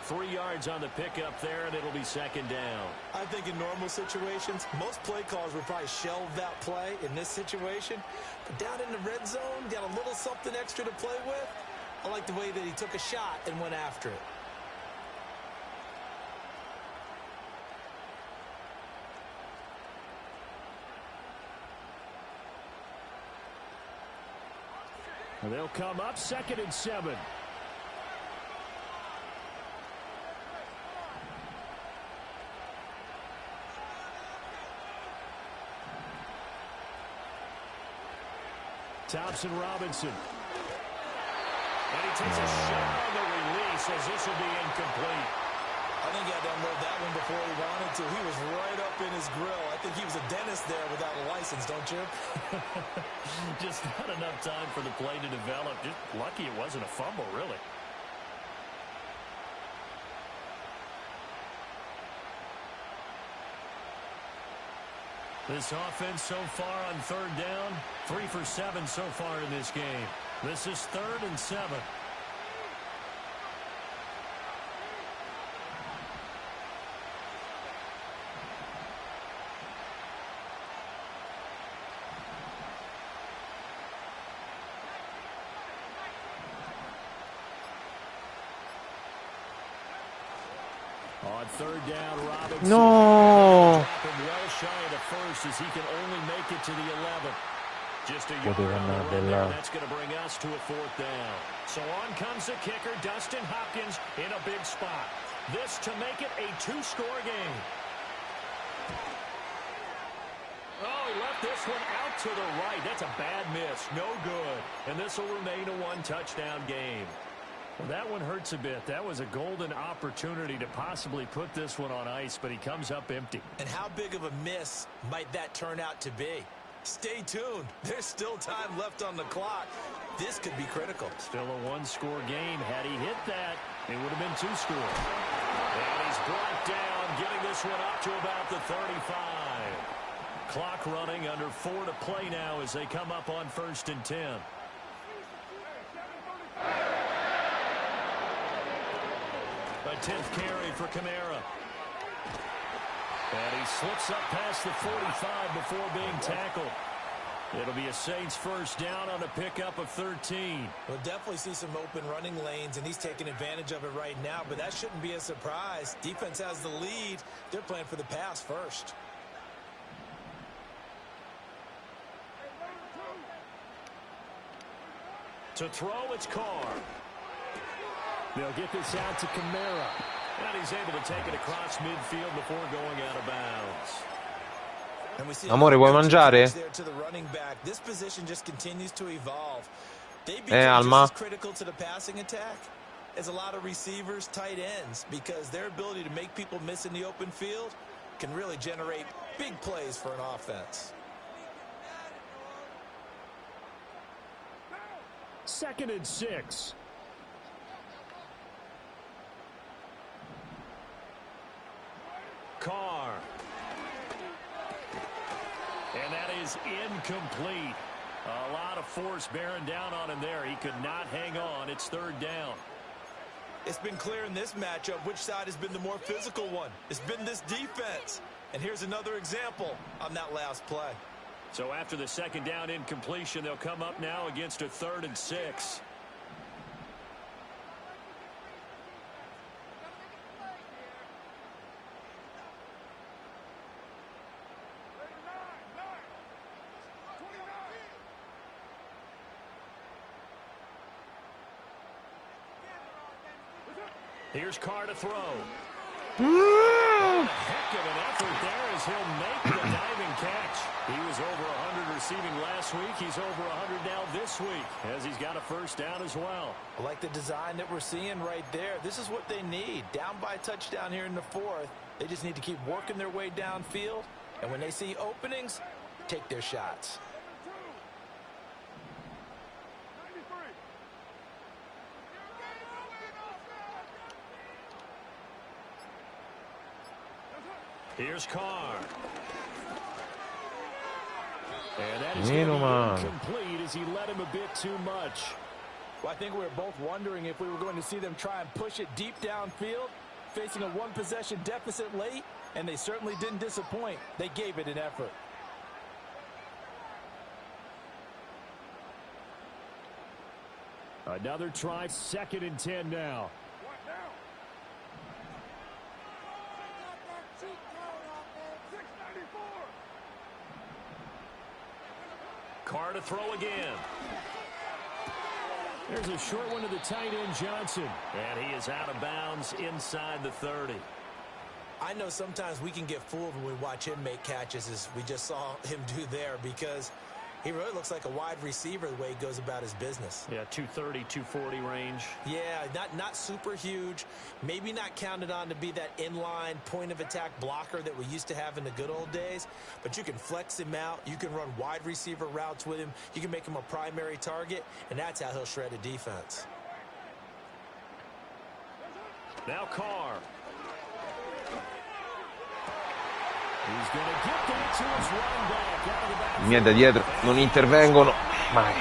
3 yards on the pickup there, and it'll be 2nd down. I think in normal situations, most play calls would probably shelve that play in this situation. But down in the red zone, got a little something extra to play with. I like the way that he took a shot and went after it. And they'll come up 2nd and 7. Thompson Robinson. And he takes a shot on the release as this will be incomplete. I think he had to unload that one before he wanted to. He was right up in his grill. I think he was a dentist there without a license, don't you? Just not enough time for the play to develop. Just lucky it wasn't a fumble, really. This offense so far on 3rd down, 3 for 7 so far in this game. This is 3rd and 7. On 3rd down, Robinson. No! Well shy of the first as he can only poteva andare del lato. That's going to bring us to a 4th down. So on comes the kicker, Dustin Hopkins, in a big spot. This to make it a 2-score game. Oh, he left this one out to the right. That's a bad miss. No good. And this will remain a 1-touchdown game. Well, that one hurts a bit. That was a golden opportunity to possibly put this one on ice, but he comes up empty. And how big of a miss might that turn out to be? Stay tuned. There's still time left on the clock. This could be critical. Still a 1-score game. Had he hit that, it would have been 2-score. And he's brought down, getting this one up to about the 35. Clock running, under 4 to play now as they come up on 1st and 10. A 10th carry for Kamara. And he slips up past the 45 before being tackled. It'll be a Saints 1st down on a pickup of 13. We'll definitely see some open running lanes, and he's taking advantage of it right now, but that shouldn't be a surprise. Defense has the lead. They're playing for the pass first. To throw, it's Carr. They'll get this out to Kamara. And he's able to take it across midfield before going out of bounds. Amore, vuoi mangiare? This position just continues to evolve. They Alma. just as critical to the passing attack as a lot of receivers, tight ends, because their ability to make people miss in the open field can really generate big plays for an offense. 2nd and 6. Carr. And that is incomplete. A lot of force bearing down on him there. He could not hang on. It's 3rd down. It's been clear in this matchup which side has been the more physical one. It's been this defense. And here's another example on that last play. So after the 2nd down incompletion, they'll come up now against a 3rd and 6. Here's Carr to throw. A heck of an effort there as he'll make the diving catch. He was over 100 receiving last week. He's over 100 now this week as he's got a 1st down as well. I like the design that we're seeing right there. This is what they need. Down by a touchdown here in the 4th. They just need to keep working their way downfield. And when they see openings, take their shots. Here's Carr. And that is incomplete as he led him a bit too much. Well, I think we were both wondering if we were going to see them try and push it deep downfield, facing a 1-possession deficit late, and they certainly didn't disappoint. They gave it an effort. Another try, 2nd and 10 now. Carr to throw again. There's a short one to the tight end, Johnson. And he is out of bounds inside the 30. I know sometimes we can get fooled when we watch him make catches, as we just saw him do there, because he really looks like a wide receiver the way he goes about his business. Yeah, 230, 240 range. Yeah, not super huge. Maybe not counted on to be that inline point-of-attack blocker that we used to have in the good old days. But you can flex him out. You can run wide receiver routes with him. You can make him a primary target, and that's how he'll shred a defense. Now Carr. He's going to get that to his running back out of the backfield. Niente dietro, non intervengono mai.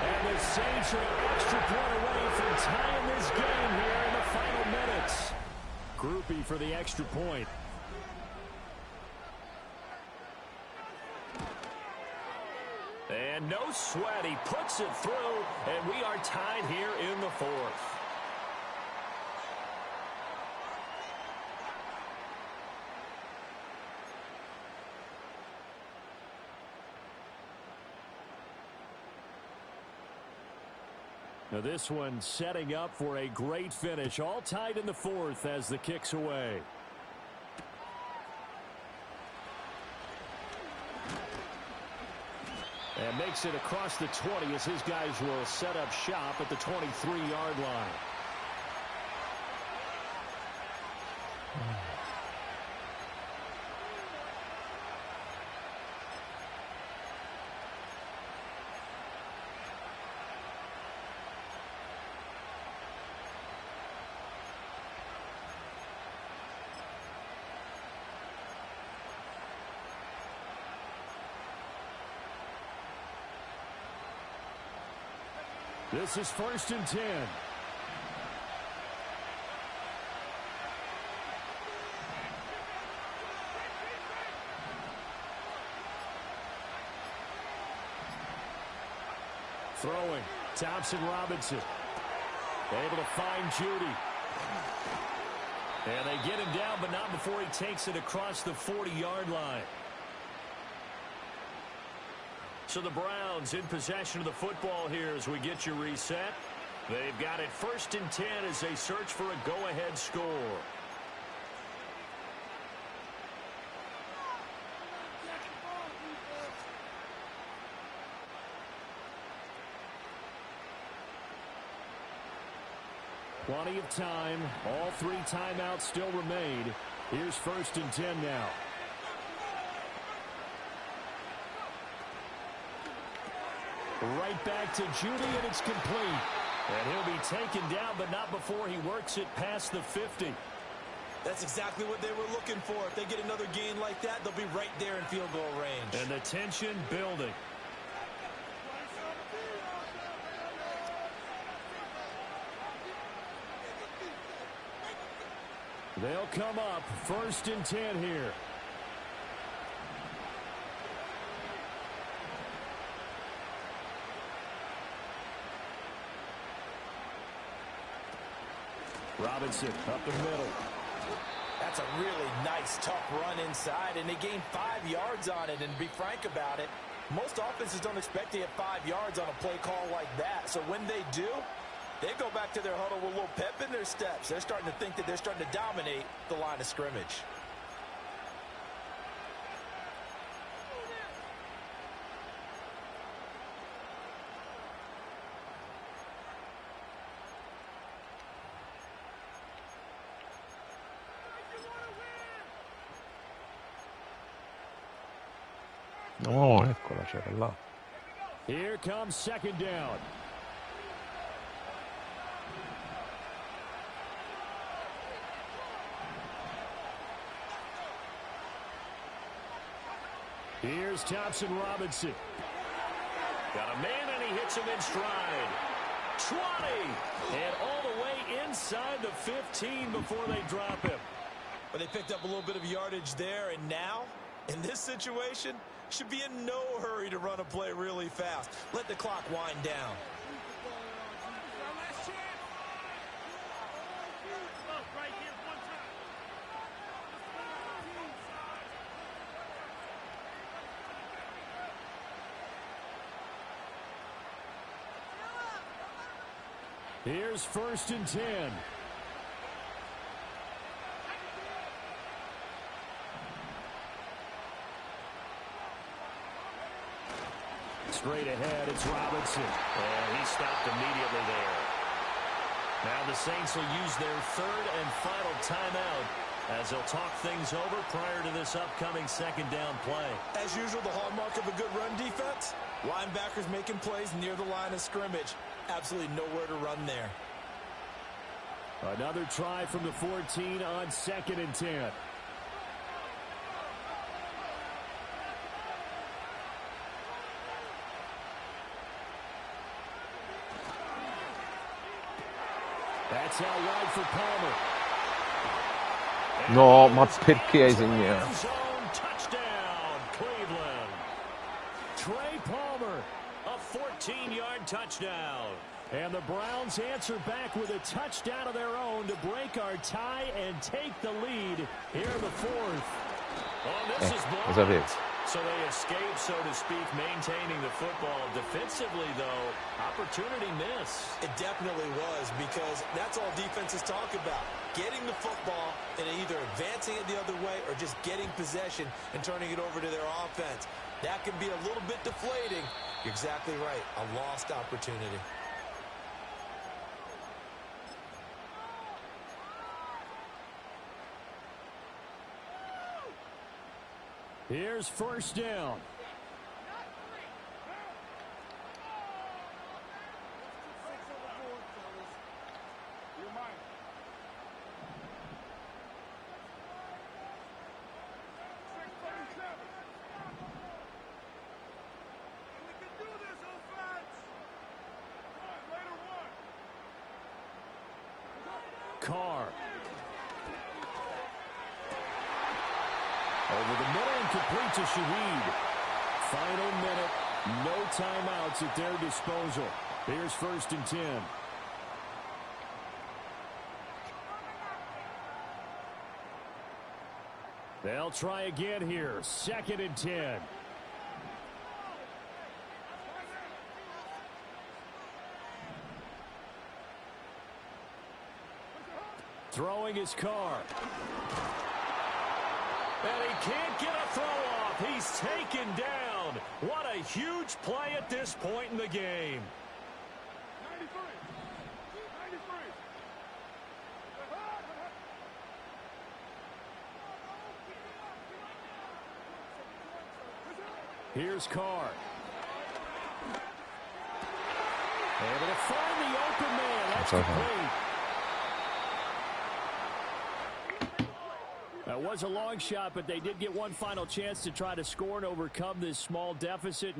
And the Saints are an extra point away from tying this game here in the final minutes. Groupie for the extra point. And no sweat, he puts it through, and we are tied here in the 4th. Now this one setting up for a great finish. All tied in the fourth as the kick's away. And makes it across the 20 as his guys will set up shop at the 23-yard line. This is 1st and 10. Throwing. Thompson Robinson. Able to find Judy. And they get him down, but not before he takes it across the 40-yard line. So the Browns in possession of the football here as we get you reset. They've got it 1st and 10 as they search for a go-ahead score. Plenty of time. All 3 timeouts still remain. Here's 1st and 10 now. Right back to Judy, and it's complete. And he'll be taken down, but not before he works it past the 50. That's exactly what they were looking for. If they get another gain like that, they'll be right there in field goal range. And the tension building. They'll come up 1st and 10 here. Robinson up the middle. That's a really nice, tough run inside, and they gained 5 yards on it. And to be frank about it, most offenses don't expect to get 5 yards on a play call like that. So when they do, they go back to their huddle with a little pep in their steps. They're starting to think that they're starting to dominate the line of scrimmage. No, eccola, c'era là. Here comes 2nd down. Here's Thompson Robinson. Got a man, and he hits him in stride. 20. And all the way inside the 15 before they drop him. But they picked up a little bit of yardage there, and now, in this situation, should be in no hurry to run a play really fast. Let the clock wind down. Here's 1st and 10. Straight ahead, it's Robinson. And he stopped immediately there. Now the Saints will use their 3rd and final timeout as they'll talk things over prior to this upcoming 2nd down play. As usual, the hallmark of a good run defense, linebackers making plays near the line of scrimmage. Absolutely nowhere to run there. Another try from the 14 on 2nd and 10. That's out wide for Palmer. No, ma perché hai segnato? Touchdown, Cleveland. Trey Palmer, a 14-yard touchdown. And the Browns answer back with a touchdown of their own to break our tie and take the lead here in the 4th. Oh, this is blocked. So they escape, so to speak, maintaining the football. Defensively, though, opportunity miss. It because that's all defenses talk about. Getting the football and either advancing it the other way or just getting possession and turning it over to their offense. That can be a little bit deflating. You're exactly right. A lost opportunity. Here's first down. Carr. Over the middle and complete to Shaheed. Final minute. No timeouts at their disposal. Here's first and 10. They'll try again here. Second and 10. Throwing his Carr. And he can't get a throw off. He's taken down. What a huge play at this point in the game. 93. Here's Carr. Able to find the open man. That's complete. That was a long shot, but they did get one final chance to try to score and overcome this small deficit.